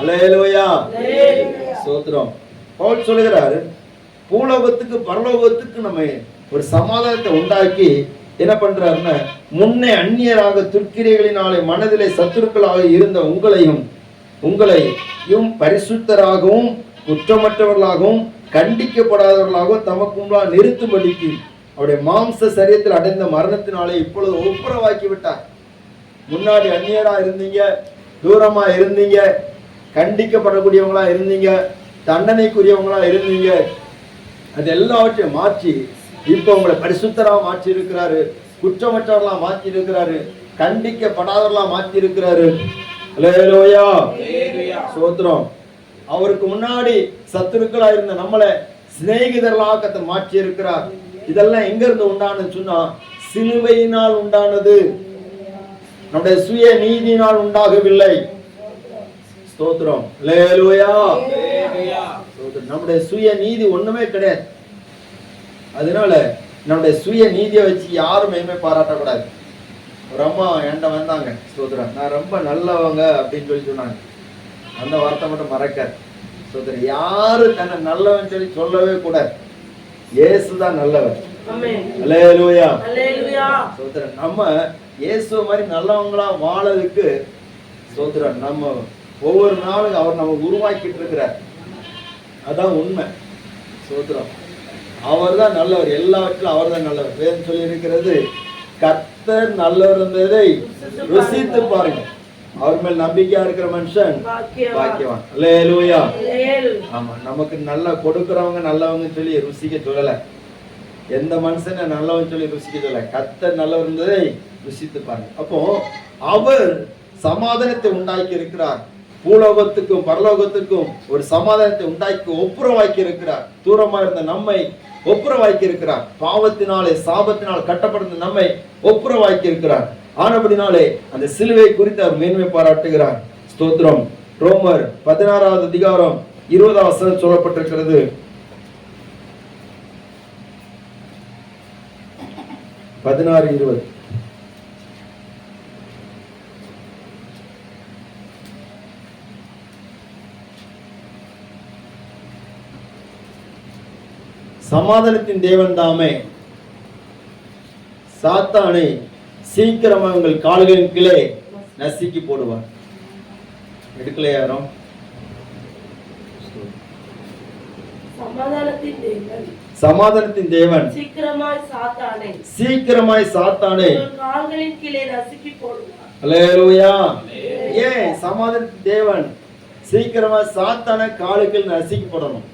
அல்லேலூயா. ஸ்தோத்திரம். பவுல் சொல்லுகிறாரு, பூலோகத்துக்கு பரலோகத்துக்கு நம்ம ஒரு சமாதானத்தை உண்டாக்கி என்ன பண்றாருன்னா, முன்னே அந்நியராக துர்க்கிரைகளினாலே மனதிலே சத்துருக்களாக இருந்த உங்களையும் பரிசுத்தராகவும் குற்றமற்றவர்களாகவும் கண்டிக்கப்படாதவர்களாகவும் தமக்கு முன்பாக நிறுத்தும்படிக்கு அவருடைய மாம்ச சரீரத்தில் அடைந்த மரணத்தினாலே இப்பொழுது ஒப்புரவாக்கி விட்டார். முன்னாடி அந்நியரா இருந்தீங்க, தூரமா இருந்தீங்க, கண்டிக்கப்படக்கூடியவங்களா இருந்தீங்க, தண்டனைக்குரியவங்களா இருந்தீங்க. அது எல்லாவற்றையும் மாற்றி இப்ப உங்களை பரிசுத்தரா மாற்றி இருக்கிறாரு, குற்றமற்றவர்களா மாற்றி இருக்கிறாரு, கண்டிக்கப்படாதவர்களா மாற்றி இருக்கிறாரு. அல்லேலூயா, ஸ்தோத்திரம். அவருக்கு முன்னாடி சத்துருக்களா இருந்த நம்மளை சிநேகிதர்களாக கர்த்தர் மாற்றி இருக்கிறார். இதெல்லாம் எங்க இருந்து உண்டானது சொன்னா, சிலுவையினால் உண்டானது, நம்முடைய சுய நீதியினால் உண்டாகவில்லை. ஸ்தோத்திரம். அல்லேலூயா, நம்முடைய சுய நீதி ஒண்ணுமே கிடையாது. அதனால நம்முடைய சுய நீதியை வச்சு யாரும் மேன்மை பாராட்டக்கூடாது. ஒரு அம்மா என்கிட்ட வந்தாங்க, ஸ்தோத்திரம், நான் ரொம்ப நல்லவங்க அப்படின்னு சொல்லி சொன்னாங்க. அந்த வார்த்தை மட்டும் மறக்காது. ஸ்தோத்திரம். யாரு தன்னை நல்லவன் சொல்லி சொல்லவே கூடாது. இயேசுதான் நல்லவர். அல்லேலூயா, ஸ்தோத்திரம். நம்ம இயேசு மாதிரி நல்லவங்களா வாழறதுக்கு ஸ்தோத்திரம், நம்ம ஒவ்வொரு நாளும் அவர் நம்ம உருவாக்கிட்டு இருக்கிறார். அதான் உண்மை. ஸ்தோத்திரம். அவர் தான் நல்லவர், எல்லாவற்றிலும் அவர் தான் நல்லவர். வேதம் சொல்லி இருக்கிறது, கர்த்தர் நல்லவர் இருந்ததை ருசித்து பாருங்க, அவர் மேல் நம்பிக்கையா இருக்கிற மனுஷன் பாக்கியவான். அல்லேலூயா. ஆமா, நமக்கு நல்லா கொடுக்கிறவங்க நல்லவங்க சொல்லி ருசிக்க சொல்லல. எந்த மனுஷனை நல்லவன் சொல்லி ருசிக்க சொல்லல. கர்த்தர் நல்லவர் இருந்ததை ருசித்து பாருங்க. அப்போ அவர் சமாதானத்தை உண்டாக்கி இருக்கிறார். பூலோகத்துக்கும் பரலோகத்துக்கும் ஒரு சமாதானத்தை உண்டாக்கி ஒப்புரவாக்கி இருக்கிறார். தூரமா இருந்த நம்மை ஒப்புரவாக்கி இருக்கிறார். பாவத்தினாலே சாபத்தினால் கட்டப்பட்ட நம்மை ஒப்புரவாக்கி இருக்கிறார். ஆனபடினாலே அந்த சிலுவை குறித்து அவர் மேன்மை பாராட்டுகிறார். ஸ்தோத்திரம். ரோமர் 16வது அதிகாரம் 20வது வசனம் சொல்லப்பட்டிருக்கிறது. சமாதானத்தின் தேவன் தாமே சாத்தானை சீக்கிரமாக உங்கள் கால்களின் கீழே நசுக்கி போடுவார். எடுக்கல யாரும்? சமாதானத்தின் தேவன் சீக்கிரமாய் சாத்தானை கால்களின் கீழே நசுக்கி போடுவார். அல்லேலூயா. ஏன் சமாதானத்தின் தேவன் சீக்கிரமா சாத்தானை காலுக்கு நசுக்கி போடணும்?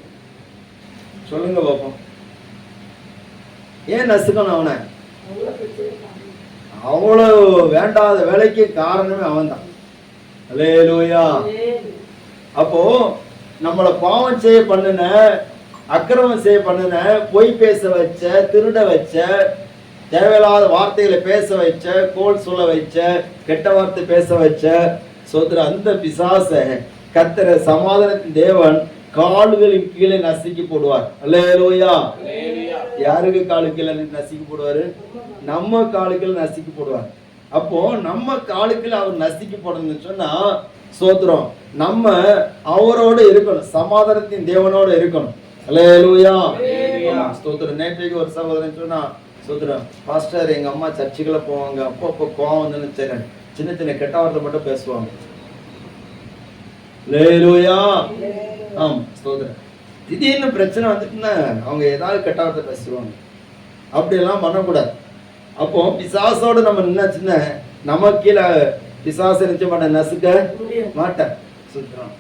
சொல்லுங்க பாப்போம். ஏன் நசுக்கணும் அவனை? அவ்வளவு வேண்டாத வேலைக்கு காரணமே அவன் தான். அல்லேலூயா. அப்போ நம்மளை பாவம் செய்ய பண்ணுன, அக்கிரமம் செய்ய பண்ணுன, பொய் பேச வச்ச, திருட வச்ச, தேவையில்லாத வார்த்தைகளை பேச வச்ச, கோல் சொல்ல வச்ச, கெட்ட வார்த்தை பேச வச்ச சோதர அந்த பிசாச கர்த்தர் சமாதானத்தின் தேவன் கால்களின் கீழே நசுக்கி போடுவார். அல்லேலூயா. யாருக்கு காலு கீழே நசுக்கி போடுவாரு? நம்ம காலுக்குள்ள நசுக்கி போடுவார். அப்போ நம்ம காலுக்குள்ள அவர் நசுக்கி போடணும்னு சொன்னா சோத்திரம், நம்ம அவரோட இருக்கணும், சமாதானத்தின் தேவனோட இருக்கணும். அல்லேலூயா. ஸ்தோத்திரம். நேற்றைக்கு ஒரு சகோதரன் சொன்னா, சோத்திரம் பாஸ்டர், எங்க அம்மா சர்ச்சுக்குள்ள போவாங்க, அப்போ கோவம் வந்து சின்ன சின்ன கெட்ட வார்த்தை மட்டும் பேசுவாங்க. அல்லேலூயா. ஆம், ஸ்தோத்திரம். திடீர்னு பிரச்சனை வந்துட்டுன்னா அவங்க ஏதாவது கெட்ட வார்த்தை பேசுவாங்க. அப்படியெல்லாம் பண்ணக்கூடாது. அப்போ பிசாசோட நம்ம நின்னாச்சுன்னா நம்ம கீழே பிசாசு நினைச்ச மாட்டேன், நசுக்க மாட்டேன். சுத்தம்.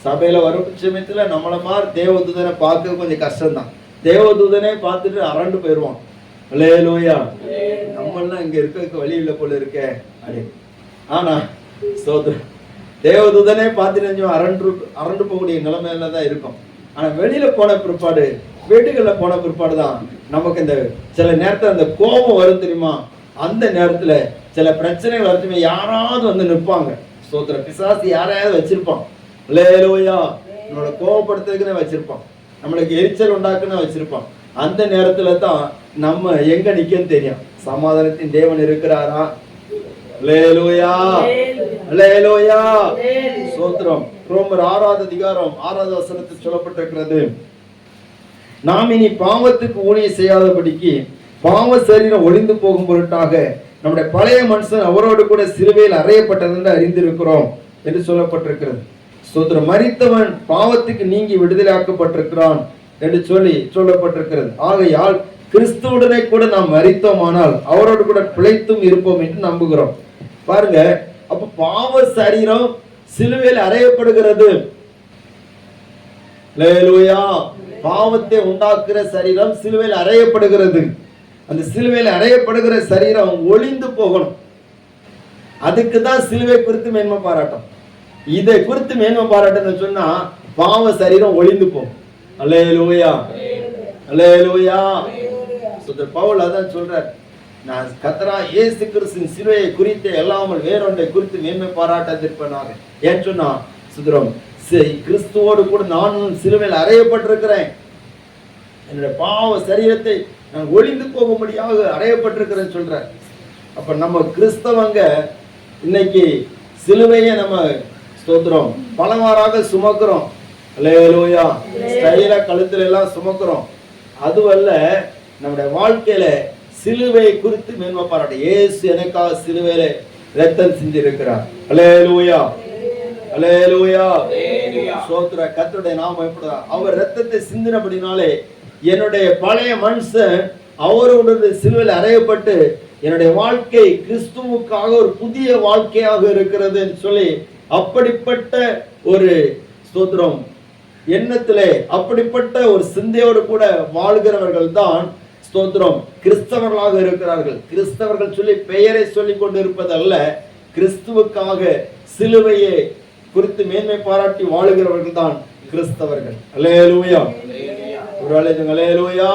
சபையில வரும் சமயத்துல நம்மள மாதிரி தேவதூதனை பார்க்க கொஞ்சம் கஷ்டம்தான். தேவதூதனே பார்த்துட்டு அரண்டு போயிடுவோம். அல்லேலூயா. நம்மளாம் இங்க இருக்க வழி இல்லை போல இருக்க அப்படி. ஆனா ஸ்தோத்திரம், தேவதூதனே பார்த்துட்டு அரண்டு போகக்கூடிய நிலைமையில தான் இருக்கும். ஆனா வெளியில போன பிற்பாடு, வீடுகள்ல போன பிற்பாடு தான் நமக்கு இந்த சில நேரத்துல அந்த கோபம் வரும் தெரியுமா? அந்த நேரத்துல சில பிரச்சனைகள் வருமே, யாராவது வந்து நிற்பாங்க. ஸ்தோத்திர. பிசாசு யாரையாவது வச்சிருப்பான். அல்லேலூயா. நம்மளை கோபப்படுத்துறதுக்குன்னு வச்சிருப்பான், நம்மளுக்கு எரிச்சல் உண்டாக்குன்னு வச்சிருப்பான். அந்த நேரத்துல தான் நம்ம எங்க நிக்கன்னு தெரியும். சமாதானத்தின் தேவன் இருக்கிறாரா? அல்லேலூயா. அல்லேலூயா. ஸ்தோத்திரம். ரோமர் 6வது அதிகாரம் 6வது வசனத்தில் சொல்லப்பட்டிருக்கிறது, நாம் இனி பாவத்துக்கு ஊழியம் செய்யாதபடிக்கு பாவ சரீரம் ஒளிந்து போகும் பொருட்டாக நம்முடைய பழைய மனுஷன் அவரோடு கூட சிலுவையில் அறையப்பட்டது என்று அறிந்திருக்கிறோம் என்று சொல்லப்பட்டிருக்கிறது. ஸ்தோத்திரம். மரித்தவன் பாவத்துக்கு நீங்கி விடுதலையாக்கப்பட்டிருக்கிறான் என்று சொல்லப்பட்டிருக்கிறது. ஆகையால் கிறிஸ்துவுடனே கூட நாம் மரித்தோமானால் அவரோடு கூட பிழைத்தும் இருப்போம் என்று நம்புகிறோம். பாருங்க, அப்ப பாவ சரீரம் சிலுவையில் அறையப்படுகிறது. அல்லேலூயா. பாவத்தை உண்டாக்குற சரீரம் சிலுவையில் அறையப்படுகிறது. அந்த சிலுவையில் அறையப்படுகிற சரீரம் ஒளிந்து போகணும். அதுக்கு தான் சிலுவை குறித்து மேன்மை பாராட்டம். இதை குறித்து மேன்மை பாராட்டம் சொன்னா பாவ சரீரம் ஒளிந்து போகும். அல்லேலூயா, அல்லேலூயா. பவுல் அதான் சொல்றார், நான் கர்த்தராகிய இயேசு கிறிஸ்துவின் சிலுவையை குறித்து அல்லாமல் வேறொன்றை குறித்து மேன்மை பாராட்டாதிருப்பேனாக. ஏன் சொன்னா சுதரம் கிறிஸ்துவோடு கூட நான் சிலுவையில் அறையப்பட்டிருக்கிறேன். என்னுடைய பாவ சரீரத்தை நான் ஒளிந்து போகும்படியாக அறையப்பட்டிருக்கிறேன்னு சொல்றேன். அப்ப நம்ம கிறிஸ்தவங்க இன்னைக்கு சிலுவையை நம்ம ஸ்தோத்திரம் பலவாறாக சுமக்கிறோம். அல்லேலூயா. ஸ்டைலா கழுத்துல எல்லாம் சுமக்கிறோம். அதுவல்ல, நம்முடைய வாழ்க்கையில சிலுவை குறித்து மேன்மை பாராட்ட. இயேசு எனக்காக சிலுவையில ரத்தம் சிந்தி இருக்கிறார். அல்லேலூயா, அல்லேலூயா. ஸ்தோத்திர. கர்த்தருடைய நாமம் எப்படிதா அவர் ரத்தத்தை சிந்தினபடினாலே என்னுடைய பழைய மனுஷன் அவரோட சிலுவையில் அறையப்பட்டு என்னுடைய வாழ்க்கை கிறிஸ்துவுக்காக ஒரு புதிய வாழ்க்கையாக இருக்கிறது என்று சொல்லி அப்படிப்பட்ட ஒரு ஸ்தோத்திரம் எண்ணத்திலே அப்படிப்பட்ட ஒரு சிந்தையோடு கூட வாழ்கிறவர்கள் தான் ஸ்தோத்திரம் கிறிஸ்தவர்களாக இருக்கிறார்கள். கிறிஸ்தவர்கள் சொல்லி பெயரை சொல்லிக் கொண்டு இருப்பதல்ல, கிறிஸ்துவுக்காக சிலுவையை குறித்து மேன்மை பாராட்டி வாழுகிறவர்கள் தான் கிறிஸ்தவர்கள். அல்லேலூயா, ஒரு அல்லேலூயா,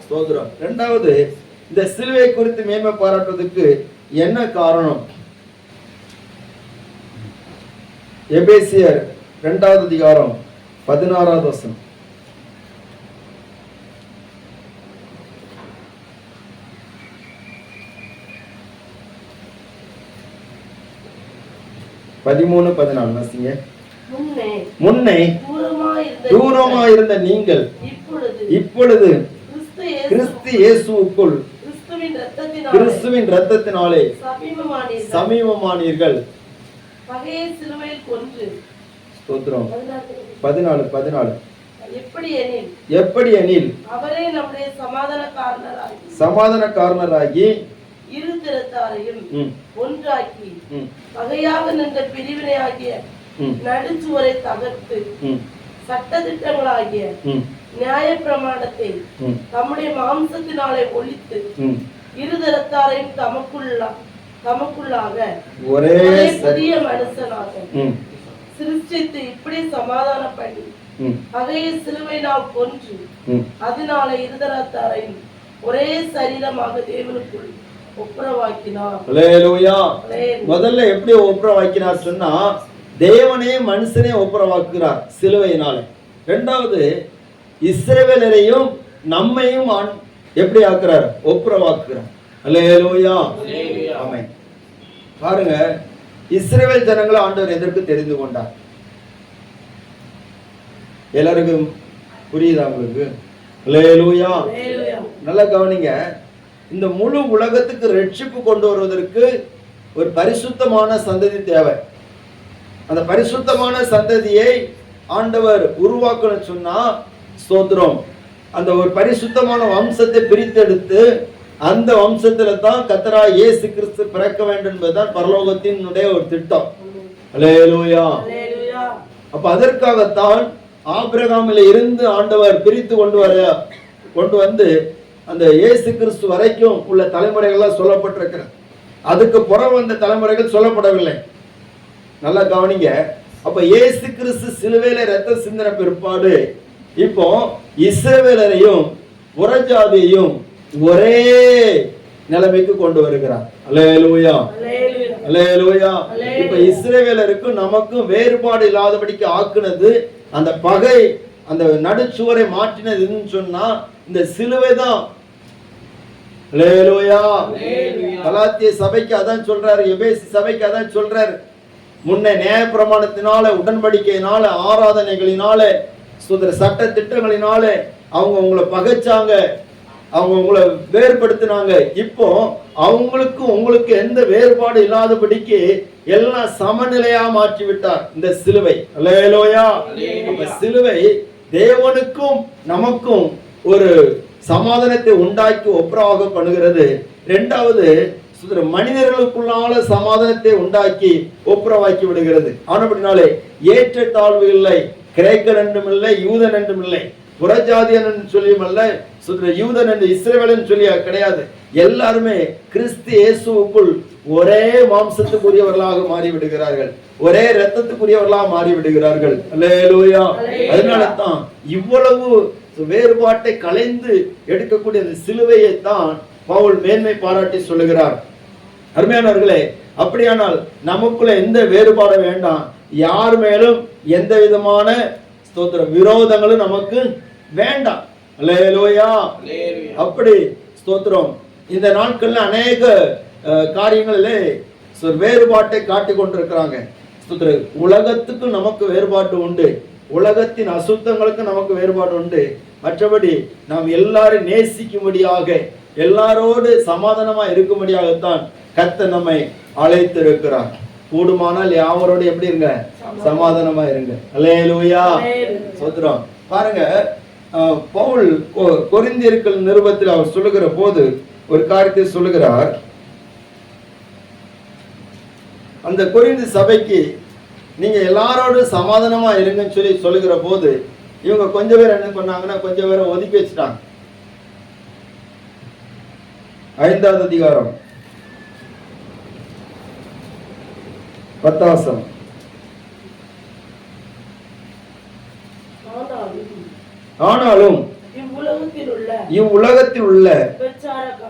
ஸ்தோத்திரம். இரண்டாவது, இந்த சிலுவை குறித்து மேன்மை பாராட்டுவதற்கு என்ன காரணம்? எபேசியர் 2வது அதிகாரம் 16வது வசனம். முன்னே தூரமாய் இருந்த நீங்கள் இப்பொழுது கிறிஸ்து இயேசுவுக்குள் கிறிஸ்துவின் இரத்தத்தினாலே சமீபமானீர்கள். ஸ்தோத்திரம். 14 எப்படி எனில் அவரே நம்முடைய சமாதானக்காரனராகி இரு திறத்தாரையும் ஒன்றாக்கி பகையாக நின்ற பிரிவினையாகிய நடுச்சுவரை தகர்த்து சட்டதிட்டங்களாகிய நியாய பிரமாணத்தை தம்முடைய மாம்சத்தினாலே ஒழித்து இருதரத்தாரையும் தமக்குள்ளாக ஒரே புதிய மனுஷனாக சிருஷ்டித்து இப்படி சமாதான பண்ணி பகையை சிலுவையினால் கொன்று அதனால இருதரத்தாரையும் ஒரே சரீரமாக தேவனுக்குள் ஒப்புரவாக்கினார். அல்லேலூயா. முதல்ல எப்படி ஒப்புரவாக்கினார் சொன்னா தேவனே மனுஷனே ஒப்புரவாக்குகிறார் சிலுவையினால. இரண்டாவது, இஸ்ரவேலரையும் நம்மையும் எப்படி ஆக்குறார்? ஒப்புரவாக்குகிறார். அல்லேலூயா, ஆமென். பாருங்க, இஸ்ரவேல் ஜனங்களை ஆண்டவர் எதற்கு தெரிந்து கொண்டார்? எல்லாருக்கும் புரியுதா உங்களுக்கு? அல்லேலூயா. நல்லா கவனிங்க. இந்த முழு உலகத்துக்கு ரட்சிப்பு கொண்டு வருவதற்கு ஒரு பரிசுத்தமான சந்ததி தேவை. அந்த பரிசுத்தமான சந்ததியை ஆண்டவர் உருவாக்கணும் சொன்னா ஸ்தோத்திரம் அந்த ஒரு பரிசுத்தமான வம்சத்தை பிரித்தெடுத்து அந்த வம்சத்துல தான் கர்த்தராகிய இயேசு கிறிஸ்து பிறக்க வேண்டும் என்பதுதான் பரலோகத்தினுடைய ஒரு திட்டம். அல்லேலூயா. அப்ப அதற்காகத்தான் ஆபிரகாமில இருந்து ஆண்டவர் பிரித்து கொண்டு வந்து அந்த இயேசு கிறிஸ்து வரைக்கும் உள்ள தலைமுறைகள்லாம் சொல்லப்பட்டிருக்கிறது. அதுக்கு புறம் வந்த தலைமுறைகள் சொல்லப்படவில்லை. நல்லா கவனிங்க. அப்ப இயேசு கிறிஸ்து சிலுவையில ரத்த சிந்தின பிற்பாடு இப்போ இஸ்ரவேலரையும் புறஜாதியையும் ஒரே நிலைமைக்கு கொண்டு வருகிறார். அல்லேலூயா, அல்லேலூயா. இப்ப இஸ்ரவேலருக்கும் நமக்கும் வேறுபாடு இல்லாதபடிக்கு ஆக்குனது அந்த பகை, அந்த நடுச்சுவரை மாற்றினதுன்னு சொன்னா இந்த சிலுவை தான். அல்லேலூயா. கலாத்திய சபைக்கு அதான் சொல்றாரு, எபேசு சபைக்கு அதான் சொல்றாரு. முன்ன நியாய பிரமாணத்தினால, உடன்படிக்கையினால, ஆராதனைகளினால, சட்ட திட்டங்களினால அவங்க உங்களை பகைச்சாங்க, அவங்க உங்களை வேறுபடுத்தினாங்க. இப்போ அவங்களுக்கு உங்களுக்கு எந்த வேறுபாடு இல்லாதபடிக்கு எல்லாம் சமநிலையா மாற்றி விட்டார் இந்த சிலுவை. அல்லேலூயா. சிலுவை தேவனுக்கும் நமக்கும் ஒரு சமாதானத்தை உண்டாக்கி ஒப்புரவாக பண்ணுகிறது. இரண்டாவது மனிதர்களுக்குள்ளால சமாதானத்தை உண்டாக்கி ஒப்புரவாக்கி விடுகிறது. ஆனபடினாலே ஏற்ற தாழ்வு இல்லை, கிரேக்கன் என்றும் இல்லை, யூதன் என்றும் இல்லை, புறஜாதியன் என்று சொல்லியும் அல்ல, யூதன் என்று இஸ்ரவேலன் சொல்லி கிடையாது. எல்லாருமே கிறிஸ்து இயேசுவுக்குள் ஒரே மாம்சத்துக்குரியவர்களாக மாறிவிடுகிறார்கள், ஒரே இரத்தத்துக்குரியவர்களாக மாறிவிடுகிறார்கள். அல்லேலூயா. அதனால தான் இவ்வளவு வேறுபாட்டை கலைந்து எடுக்கக்கூடிய அந்த சிலுவையை தான் பவுல் மேன்மை பாராட்டி சொல்லுகிறார். அருமையானவர்களே, அப்படியானால் நமக்குள்ள எந்த வேறுபாடும் வேண்டாம், யார் மேலும் எந்த விதமான விரோதங்களும் நமக்கு வேண்டாம். அல்லேலூயா. அப்படி ஸ்தோத்திரம். இந்த நாட்கள்ல அநேக காரியங்களிலே வேறுபாட்டை காட்டி கொண்டிருக்கிறாங்க. உலகத்துக்கும் நமக்கு வேறுபாடு உண்டு, உலகத்தின் அசுத்தங்களுக்கு நமக்கு வேறுபாடு உண்டு. மற்றபடி நாம் எல்லாரும் நேசிக்கும்படியாக, எல்லாரோடு சமாதானமா இருக்கும்படியாகத்தான் கர்த்தர் நம்மை அழைத்திருக்கிறார். கூடுமானால் யாவரோடு எப்படி இருங்க? சமாதானமா இருங்க. அல்லேலூயா. ஸ்தோத்திரம். பாருங்க, பவுல் கொரிந்தியர்கள் நிருபத்தில் அவர் சொல்லுகிற போது ஒரு காரியத்தை சொல்லுகிறார். அந்த கொரிந்து சபைக்கு நீங்க எல்லாரோடு சமாதானமா இருங்கன்னு சொல்லி சொல்லுகிற போது இவங்க கொஞ்சம் பேர் என்ன பண்ணாங்கன்னா, கொஞ்சம் பேரை ஒதுக்கி வச்சுட்டாங்க. 5வது அதிகாரம் 10வது வசனம். ஆனாலும் இவ்வுலகத்தில் உள்ள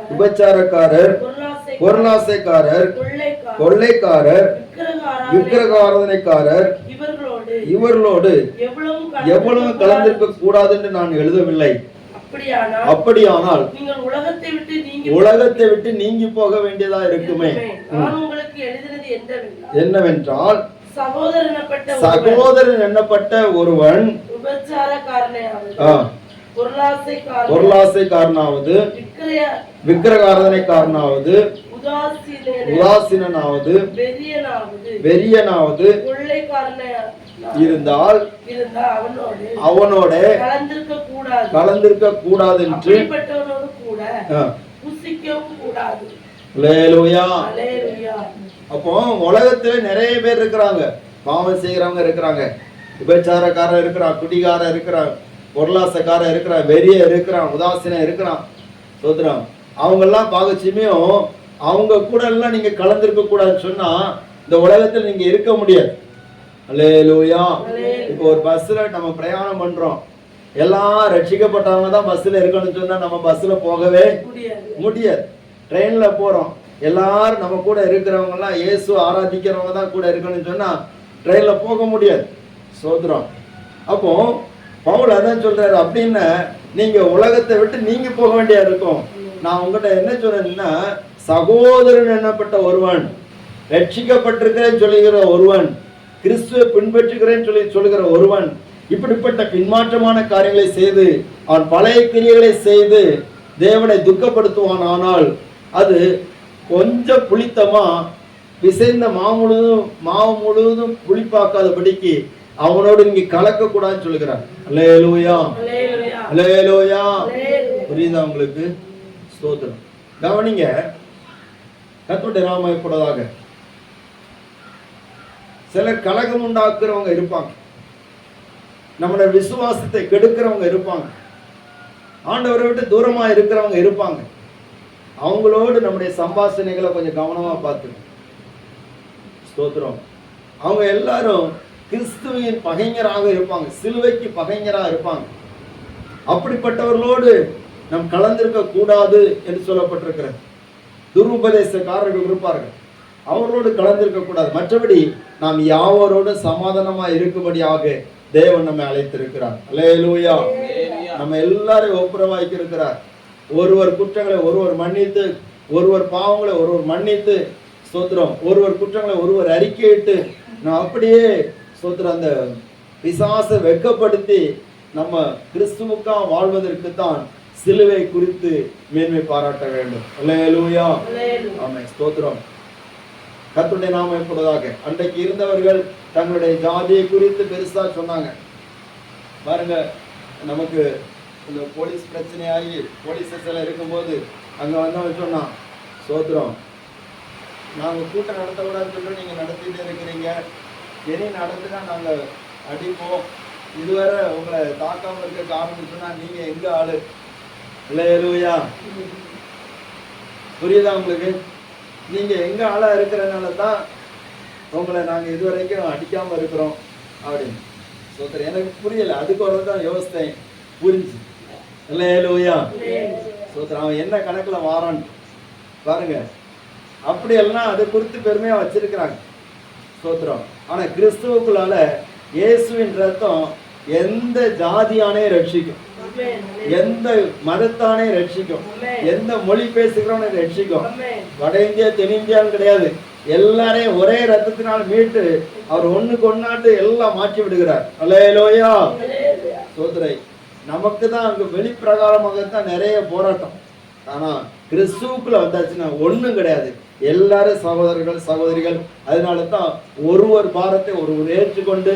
விபச்சாரக்காரர், பொருளாசைக்காரர், கொள்ளைக்காரர், விக்கிரகாராதனைக்காரர் இவர்களோடு எவ்வளவு கலந்திருக்க கூடாது என்று நான் எழுதவில்லை. அப்படியானால் உலகத்தை விட்டு நீங்கி போக வேண்டியதா இருக்குமே. என்னவென்றால் சகோதரன் எண்ணப்பட்ட ஒருவன் பொருளாசைக்காரனாவது, விக்கிரகாராதனைக்காரனாவது, உதாசீனாவது, வெறியனாவது இருந்தால் அவனோட கலந்திருக்க கூடாது என்று. அப்போ உலகத்துல நிறைய பேர் இருக்கிறாங்க, பாவம் செய்யறவங்க இருக்கிறாங்க, விபச்சாரக்காரர் இருக்கிறான், குடிகாரர் இருக்கிறான், பொருளாசைக்காரர் இருக்கிறான், வெறிய இருக்கிறான், உதாசீனம் இருக்கிறான். சோதரம் அவங்க எல்லாம் பாகச்சியமையும் அவங்க கூட எல்லாம் நீங்க கலந்திருக்க கூடாதுன்னு சொன்னா இந்த உலகத்தில் நீங்க இருக்க முடியாது. அல்லேலூயா. இப்போ ஒரு பஸ்ல நம்ம பிரயாணம் பண்றோம், எல்லாம் ரட்சிக்கப்பட்டவங்க தான் பஸ்ல இருக்கணும்னு சொன்னா நம்ம பஸ்ல போகவே முடியாது. ட்ரெயின்ல போறோம், எல்லாரும் நம்ம கூட இருக்கிறவங்க எல்லாம் இயேசு ஆராதிக்கிறவங்க தான் கூட இருக்கணும்னு சொன்னா ட்ரெயின்ல போக முடியாது. சோதரம். அப்போ பவுல் அதான் சொல்றாரு, அப்படின்னு நீங்க உலகத்தை விட்டு நீங்க போக வேண்டியா இருக்கும். நான் உங்ககிட்ட என்ன சொல்றேன்னா, சகோதரன் என்னப்பட்ட ஒருவன், ரட்சிக்கப்பட்டிருக்கிறேன்னு சொல்லுகிற ஒருவன், கிறிஸ்துவை பின்பற்றுகிறேன்னு சொல்லுகிற ஒருவன் இப்படிப்பட்ட பின்மாற்றமான காரியங்களை செய்து அவன் பழைய கிரியைகளை செய்து தேவனை துக்கப்படுத்துவான். ஆனால் அது கொஞ்சம் புளித்தமா பிசைந்த மாவு முழுவதும் புளிப்பாக்காதபடிக்கு அவனோடு இங்க கலக்க கூடாதுன்னு சொல்லுகிறான். அல்லேலூயா. அல்லேலூயா. புரியுதா உங்களுக்கு? ஸ்தோத்திரம். கவனிங்க, கர்த்தருடைய நாமம் மகிமைப்படுவதாக. சிலர் கலகம் உண்டாக்குறவங்க இருப்பாங்க, நம்மளுடைய விசுவாசத்தை கெடுக்கிறவங்க இருப்பாங்க, ஆண்டவரை விட்டு தூரமா இருக்கிறவங்க இருப்பாங்க. அவங்களோடு நம்முடைய சம்பாஷணைகளை கொஞ்சம் கவனமா பார்த்து. ஸ்தோத்திரம். அவங்க எல்லாரும் கிறிஸ்துவின் பகைஞராக இருப்பாங்க, சிலுவைக்கு பகைஞராக இருப்பாங்க. அப்படிப்பட்டவர்களோடு நாம் கலந்திருக்க கூடாது என்று சொல்லப்பட்டிருக்கிறது. துருபதேசக்காரர்கள் இருப்பார்கள், அவர்களோடு கலந்திருக்க கூடாது. மற்றபடி நாம் யாவரோடு சமாதானமா இருக்கும்படியாக தேவன் நம்மை அழைத்திருக்கிறார். அல்லேலூயா. நம்ம எல்லாரையும் ஒப்புரவாக்கி இருக்கிறார். ஒருவர் குற்றங்களை ஒருவர் மன்னித்து, ஒருவர் பாவங்களை ஒருவர் மன்னித்து, ஸ்தோத்திரம், ஒருவர் குற்றங்களை ஒருவர் அறிக்கையிட்டு, நான் அப்படியே ஸ்தோத்திரம் அந்த பிசாசை வெட்கப்படுத்தி நம்ம கிறிஸ்துவுக்காக வாழ்வதற்கு தான் சிலுவை குறித்து மேன்மை பாராட்ட வேண்டும். அல்லேலூயா. ஆமென். ஸ்தோத்திரம். கர்த்தருடைய நாமம் எப்பொழுதாக. அன்றைக்கு இருந்தவர்கள் தங்களுடைய ஜாதியை குறித்து பெருசா சொன்னாங்க. பாருங்க, நமக்கு இந்த போலீஸ் பிரச்சனையாகி போலீஸ் ஸ்டேஷன்ல இருக்கும்போது அங்க வந்தவன் சொன்னான், ஸ்தோத்திரம், நாங்க கூட்டம் நடத்தக்கூடாதுன்னு சொல்லி நீங்க நடத்திட்டே இருக்கிறீங்க, இனி நடந்துனா நாங்க அடிப்போம், இதுவரை உங்களை தாக்காம இருக்க காரணம் சொன்னா நீங்க எங்க ஆளு? அல்லேலூயா. புரியுதா உங்களுக்கு? நீங்க எங்க ஆளா இருக்கிறதுனால தான் உங்களை நாங்க இதுவரைக்கும் அடிக்காம இருக்கிறோம் அப்படின்னு. சோத்திரம். எனக்கு புரியல, அதுக்கு ஒரு தான் யோசித்தேன், புரிஞ்சு. அல்லேலூயா. சோத்திரம். அவன் என்ன கணக்குல வாரான் பாருங்க. அப்படியெல்லாம் அதை குறித்து பெருமையா வச்சிருக்கிறாங்க. சோத்திரம். ஆனா கிறிஸ்துவுக்குள்ளால இயேசுவின் ரத்தம் எந்த ஜாதியானே ரட்சிக்கும், எந்த மதத்தானே ரட்சிக்கும், எந்த மொழி பேசுகிறவனை ரட்சிக்கும். வட இந்தியா தென்னிந்தியான்னு கிடையாது, எல்லாரையும் ஒரே ரத்தத்தினால் மீட்டு அவர் ஒண்ணுக்கு ஒன்னாட்டு எல்லாம் மாற்றி விடுகிறார். அல்லேலூயா. சோதரை. நமக்கு தான் அங்க வெளிப்பிரகாரமாகத்தான் நிறைய போராட்டம். ஆனா கிறிஸ்துவுக்குள்ள வந்தாச்சுன்னா ஒண்ணும் கிடையாது, எல்லாரும் சகோதரர்கள் சகோதரிகள். அதனால தான் ஒருவர் பாரத்தை ஒருவர் ஏற்றுக்கொண்டு,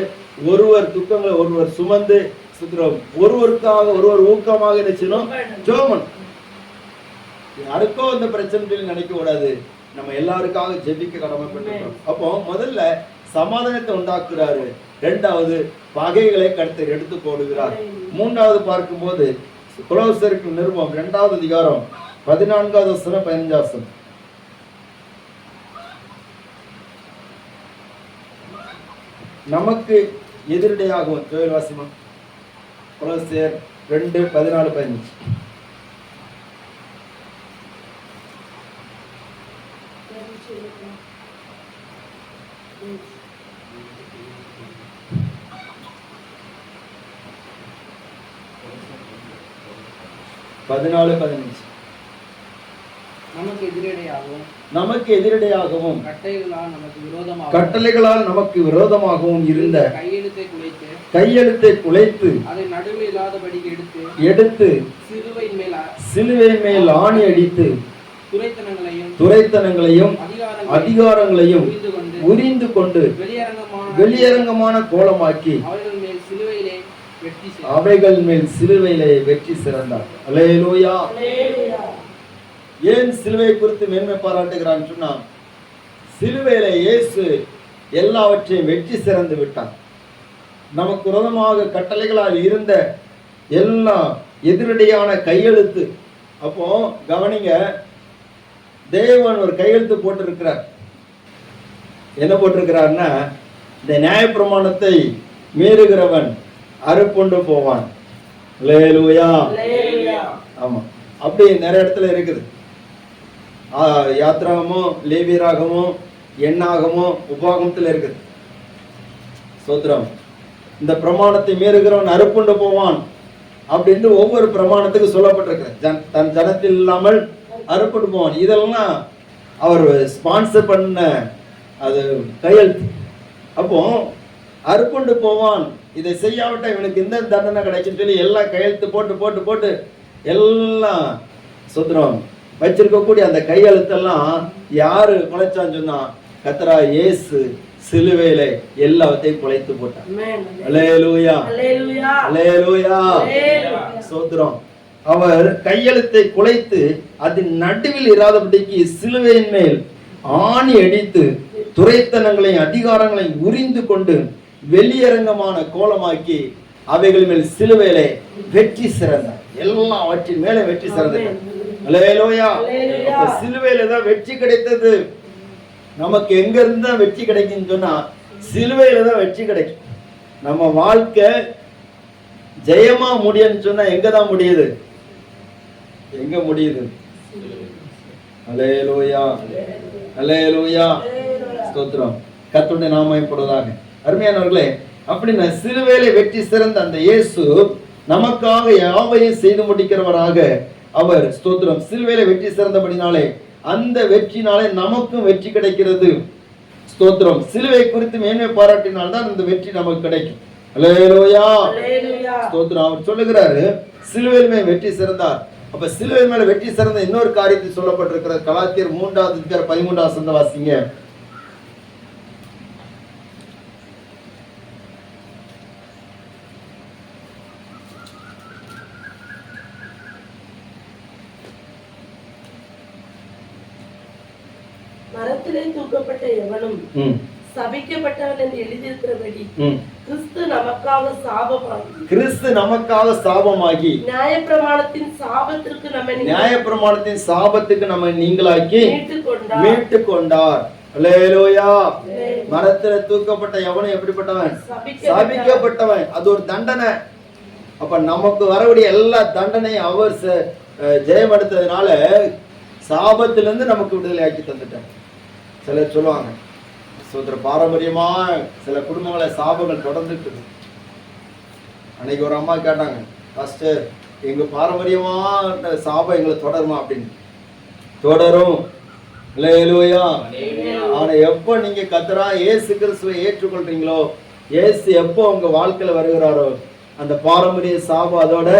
ஒருவர் துக்கங்களை ஒருவர் சுமந்து, ஒருவருக்காக ஒருவர் ஊக்கமாக நினைச்சணும் ஜோமன். யாருக்கோ அந்த பிரச்சனை நினைக்க கூடாது, நம்ம எல்லாருக்காக ஜெபிக்க கடமைப்பட்டிருக்கோம். அப்போ முதல்ல சமாதானத்தை உண்டாக்குறாரு, இரண்டாவது பகைகளை கருத்து எடுத்து போடுகிறார், மூன்றாவது பார்க்கும்போது கொலோசருக்கு நிருபம் 2வது அதிகாரம் 14வது வசனம் 15வது வசனம். நமக்கு எதிரடையாகும் ஜோயல் வாசிமா. கொலோசியர் 2:14-15. நமக்கு எதிரடையாகவும் கட்டளைகளால் நமக்கு விரோதமாகவும் இருந்த கையெழுத்தை குலைத்து எடுத்து சிலுவையின் மேல் ஆணி அடித்து துரைத்தனங்களையும் அதிகாரங்களையும் உரிந்து கொண்டு வெளியரங்கமான கோலமாக்கி அவைகள் மேல் சிலுவையிலே வெற்றி சிறந்தார். அல்லேலூயா. ஏன் சிலுவை குறித்து மேன்மை பாராட்டுகிறான்னு சொன்னா, சிலுவையில இயேசு எல்லாவற்றையும் வெற்றி சிறந்து விட்டார். நமக்கு விரோதமாக கட்டளைகளால் இருந்த எல்லா எதிரடியான கையெழுத்து. அப்போ கவனிங்க, தேவன் ஒரு கையெழுத்து போட்டிருக்கிறார். என்ன போட்டிருக்கிறார்னா, இந்த நியாயப்பிரமாணத்தை மீறுகிறவன் அறுப்புண்டு போவான். அல்லேலூயா. ஆமா, அப்படி நிறைய இடத்துல இருக்குது. யாத்ராகமும் லேவியராகமும் எண்ணாகமும் உபாகமத்தில் இருக்குது. சோத்திரம். இந்த பிரமாணத்தை மீறுகிறவன் அறுப்புண்டு போவான் அப்படின்னு ஒவ்வொரு பிரமாணத்துக்கு சொல்லப்பட்டிருக்கு. தன் ஜனத்தில் இல்லாமல் அறுப்புண்டு போவான். இதெல்லாம் அவர் ஸ்பான்சர் பண்ண அது கையெழுத்து. அப்போ அறுப்புண்டு போவான், இதை செய்யாவிட்டா இவனுக்கு இந்த தண்டனை கிடைக்கும் சொல்லி எல்லாம் கையெழுத்து போட்டு போட்டு போட்டு எல்லாம் சுத்திரம் வச்சிருக்கக்கூடிய அந்த கையெழுத்தெல்லாம் யாரு குலைச்சான்னு சொன்னா, கர்த்தரா இயேசு சிலுவையில எல்லாத்தையும் குலைத்து போட்டார். அல்லேலூயா. அல்லேலூயா. சோத்திரம். அவர் கையெழுத்தை குலைத்து அதன் நடுவில் இராதபடிக்கு சிலுவையின் மேல் ஆணி அடித்து துரைத்தனங்களையும் அதிகாரங்களையும் உரிந்து கொண்டு வெளியரங்கமான கோலமாக்கி அவைகள் மேல் சிலுவையிலே வெற்றி சிறந்தார். எல்லாவற்றின் மேலே வெற்றி சிறந்தார். அல்லேலூயா. அப்ப சிலுவையில தான் வெற்றி கிடைத்தது. நமக்கு எங்க இருந்து தான் வெற்றி கிடைக்குன்னு சொன்னா, சிலுவையில தான் வெற்றி கிடைக்கும். நம்ம வாழ்க்கை ஜெயமா முடியும்னு சொன்னா எங்க தான் முடியுது? எங்க முடியுது? அல்லேலூயா. அல்லேலூயா. ஸ்தோத்திரம். கர்த்தருடைய நாமம் மகிமைப்படுவதாக. அருமையானவர்களே, அப்படின்னா சிலுவையிலே வெற்றி சிறந்த அந்த இயேசு நமக்காக யாவையும் செய்து முடிக்கிறவராக அவர். ஸ்தோத்திரம். சிலுவையிலே வெற்றி சிறந்தபடினாலே அந்த வெற்றினாலே நமக்கும் வெற்றி கிடைக்கிறது. ஸ்தோத்திரம். சிலுவை குறித்து மேன்மை பாராட்டினால்தான் அந்த வெற்றி நமக்கு கிடைக்கும். அல்லேலூயா. அல்லேலூயா. ஸ்தோத்திரம். அவர் சொல்லுகிறாரு சிலுவையில் மேல் வெற்றி சிறந்தார். அப்ப சிலுவையில் மேல வெற்றி சிறந்த இன்னொரு காரியத்தை சொல்லப்பட்டிருக்கிறது. கலாத்தியர் 3:13 வாசிங்க. மரத்திலே தூக்கப்பட்ட எவனும் சபிக்கப்பட்டவன் என்று எழுதியிருக்கிறபடி கிறிஸ்து நமக்காக சாபமாகி நியாயப்பிரமாணத்தின் சாபத்துக்கு நம்மை நீங்களாக்கி மீட்டு கொண்டார். அல்லேலூயா. மரத்துல தூக்கப்பட்ட எவனும் எப்படிப்பட்டவன்? சபிக்கப்பட்டவன். அது ஒரு தண்டனை. அப்ப நமக்கு வரக்கூடிய எல்லா தண்டனையும் அவர் ஜெயம் எடுத்ததுனால சாபத்திலிருந்து நமக்கு விடுதலை ஆக்கி தந்துட்டார். சிலர் சொல்லுவாங்க சோதர பாரம்பரியமா சில குடும்பங்களை சாபங்கள் தொடர்ந்துட்டு. அன்னைக்கு ஒரு அம்மா கேட்டாங்க, பாஸ்டர் எங்க பாரம்பரியமா சாபம் எங்களை தொடருமா அப்படின்னு. தொடரும். அல்லேலூயா. ஆனா எப்ப நீங்க கர்த்தரா இயேசு கிறிஸ்துவை ஏற்றுக்கொள்றீங்களோ, இயேசு எப்போ உங்க வாழ்க்கையில வருகிறாரோ, அந்த பாரம்பரிய சாபம் அதோட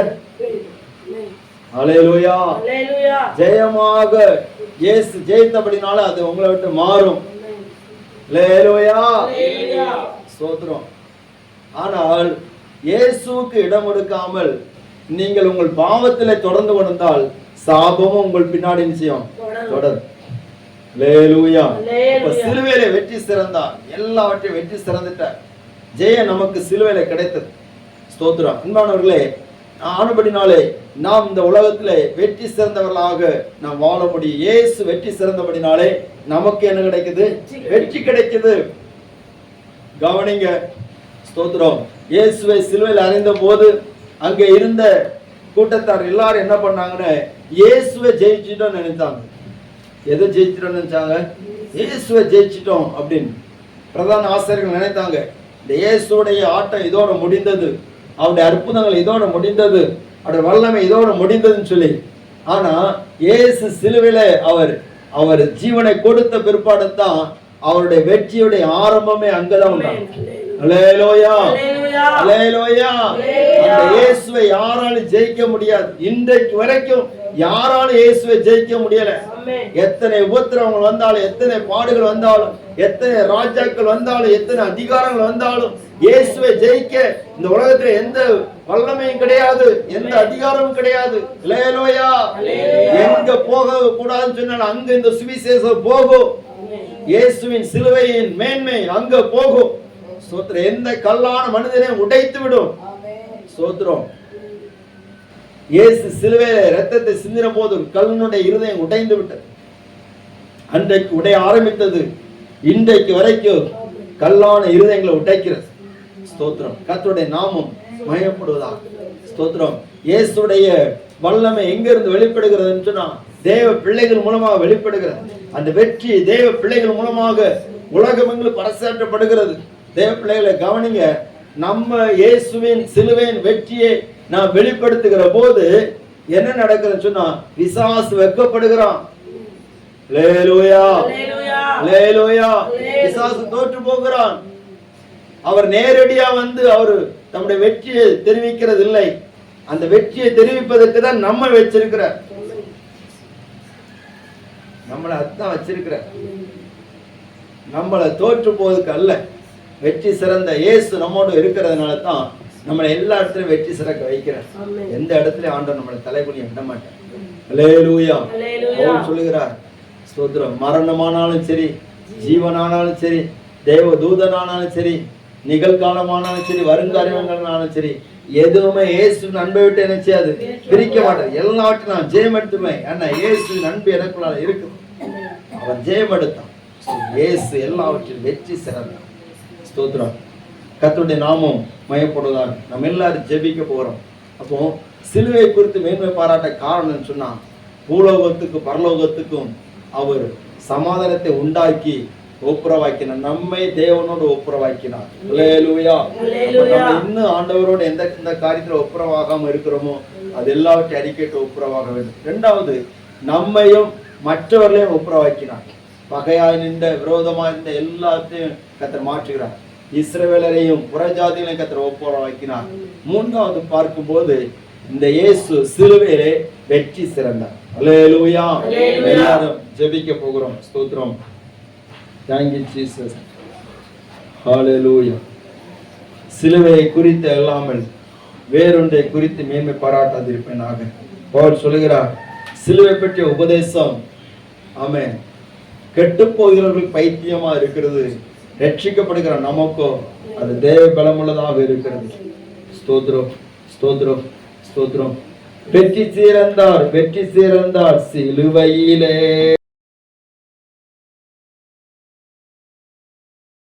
அல்லேலூயா ஜெயமாக இயேசு ஜெயித்தபடினால அது உங்களை விட்டு மாறும். அல்லேலூயா. ஸ்தோத்திரம். ஆனால் இயேசுவுக்கு இடம் கொடுக்காமல் நீங்கள் உங்கள் பாவத்திலே தொடர்ந்து கொண்டால் சாபமும் உங்கள் பின்னாடி நிச்சயம் தொடரும். அல்லேலூயா. சிலுவையிலே வெற்றி சிறந்தார். எல்லாவற்றையும் வெற்றி சிறந்துட்டார். ஜெயம் நமக்கு சிலுவையில கிடைத்தது. ஸ்தோத்திரம். அன்பானவர்களே, ஆனபடினாலே நாம் இந்த உலகத்திலே வெற்றி சிறந்தவர்களாக நாம் வாழ முடியும். இயேசு வெற்றி சிறந்தபடினாலே நமக்கு என்ன கிடைக்குது? வெற்றி கிடைக்குது. கவனிங்க. ஸ்தோத்திரம். இயேசுவை சிலுவையில் அறைந்த போது அங்கே இருந்த கூட்டத்தார் எல்லாரும் என்ன பண்ணாங்கன்னு, இயேசுவை ஜெயிச்சிட்டோம் நினைத்தாங்க. எதை ஜெயிச்சிட்டோம் நினைச்சாங்க? இயேசுவை ஜெயிச்சிட்டோம் அப்படின்னு பிரதான ஆசிரியர்கள் நினைத்தாங்க. இந்த இயேசுடைய ஆட்டம் இதோட முடிந்தது, அவருடைய அற்புதங்கள் இதோட முடிந்தது, அவருடைய வல்லமை இதோட முடிந்ததுன்னு சொல்லி. ஆனா இயேசு சிலுவையில அவர் ஜீவனை கொடுத்த பிற்பாடு தான் அவருடைய வெற்றியுடைய ஆரம்பமே அங்கதான் உண்டாகும். அல்லேலூயா. அல்லேலூயா. அந்த இயேசுவை யாராலும் ஜெயிக்க முடியாது. இன்றைக்கு வரைக்கும் யாராலும் இயேசுவை ஜெயிக்க முடியல. எத்தனை உபத்திரவங்கள் வந்தாலும், எத்தனை பாடுகள் வந்தாலும், எத்தனை ராஜாக்கள் வந்தாலும், எத்தனை அதிகாரங்கள் வந்தாலும் இயேசுவை ஜெயிக்க இந்த உலகத்துல எந்த வல்லமையும் கிடையாது, எந்த அதிகாரமும் கிடையாது. அல்லேலூயா. எங்க போக கூடாதுன்னு சொன்னாலும் அங்க இந்த சுவிசேஷம் போகும். இயேசுவின் சிலுவையின் மேன்மை அங்க போகும். ஸ்தோத்திரம். எந்த கல்லான மனிதனை உடைத்து விடும். ஸ்தோத்திரம். இயேசு சிலுவையில ரத்தத்தை சிந்தின போது கல்லுடைய இருதயம் உடைந்து விட்டது. அன்றைக்கு உடைய ஆரம்பித்தது இன்றைக்கு வரைக்கும் கல்லான இருதயங்களை உடைக்கிறது. ஸ்தோத்திரம். கர்த்தருடைய நாமம் மகிமைப்படுவதாக. ஸ்தோத்திரம். இயேசுடைய வல்லமை எங்க இருந்து வெளிப்படுகிறதுன்னு சொன்னா தேவ பிள்ளைகள் மூலமாக வெளிப்படுகிறது. அந்த வெற்றி தேவ பிள்ளைகள் மூலமாக உலகமெங்கிலும் பறைசாற்றப்படுகிறது. தேவ பிள்ளைகளை கவனிங்க. நம்ம இயேசுவின் சிலுவையின் வெற்றியை நாம் வெளிப்படுத்துகிற போது என்ன நடக்குதுன்னு சொன்னா பிசாசு வெட்கப்படுகிறான். அல்லேலூயா. அல்லேலூயா. பிசாசு தோற்று போகிறான். அவர் நேரடியா வந்து அவர் தம்முடைய வெற்றியை தெரிவிக்கிறது இல்லை. அந்த வெற்றியை தெரிவிப்பதற்கு தான் நம்ம வச்சிருக்கிறார். நம்மளை அதுதான் வச்சிருக்கிறார். நம்மளை தோற்று போவதுக்கு அல்ல. வெற்றி சிறந்த இயேசு நம்மோடு இருக்கிறதுனால தான் நம்மளை எல்லா இடத்துலயும் வெற்றி சிறக்க வைக்கிறார். எந்த இடத்துலயும் ஆண்டவர் நம்மளை தலைகுனிய விட மாட்டார். அல்லேலூயா. அவர் சொல்லுகிறார். ஸ்தோத்திரம். மரணமானாலும் சரி, ஜீவனானாலும் சரி, தேவ தூதனானாலும் சரி, நிகழ்காலமானாலும் சரி, வருங்காரியங்களானாலும் சரி, எதுவுமே இயேசு அன்பை விட்டு என்ன செய்யாது? பிரிக்க மாட்டார். எல்லாவற்றையும் நான் ஜெயம் எடுத்துவேன். ஏன்னா இயேசு அன்பு எனக்குள்ளால இருக்கு. அவர் ஜெயம் எடுத்தான். இயேசு எல்லாவற்றிலும் வெற்றி சிறந்தார். ஸ்தோத்திரம். கர்த்தருடைய நாமம் மயப்படுவதாக. நம்ம எல்லாரும் ஜெபிக்க போறோம். அப்போ சிலுவை குறித்து மேன்மை பாராட்ட காரணம் சொன்னா பூலோகத்துக்கு பரலோகத்துக்கும் அவர் சமாதானத்தை உண்டாக்கி ஒப்புரவாக்கினார். நம்மை தேவனோடு ஒப்புரவாக்கினார். அல்லேலூயா. நம்ம இன்னும் ஆண்டவரோடு எந்த காரியத்துல ஒப்புரவாகாம இருக்கிறோமோ அது எல்லாவற்றையும் அறிக்கைட்டு ஒப்புரவாக வேண்டும். இரண்டாவது, நம்மையும் மற்றவர்களையும் ஒப்புரவாக்கினார். பகையாய் நின்ற, விரோதமாக இருந்த எல்லாத்தையும் கர்த்தர் மாற்றுகிறார். இஸ்ரவேலரையும் புறஜாதிகளையும் கர்த்தர் ஒப்புரவாக்கினார். மூன்றாவது பார்க்கும்போது இந்த இயேசு சிலுவையிலே வெற்றி சிறந்தார். அல்லேலூயா. எல்லாரும் ஜெபிக்க போகிறோம். ஸ்தோத்திரம். Thank you Jesus. ஹalleluya. சிலுவையை குறித்து அல்லாமல் வேறொன்றை குறித்து மேன்மை பாராட்டாதிருப்பேனாக. பவுல் சொல்கிறார், சிலுவை பற்றிய உபதேசம் ஆமென் கெட்டு போகிறவர்களுக்கு பைத்தியமா இருக்கிறது, ரட்சிக்கப்படுகிற நமக்கோ அது தேவ பலமுள்ளதாக இருக்கிறது. ஸ்தோத்திரம், ஸ்தோத்திரம், ஸ்தோத்திரம். வெற்றி சிறந்தார், வெற்றி சிறந்தார் சிலுவையிலே.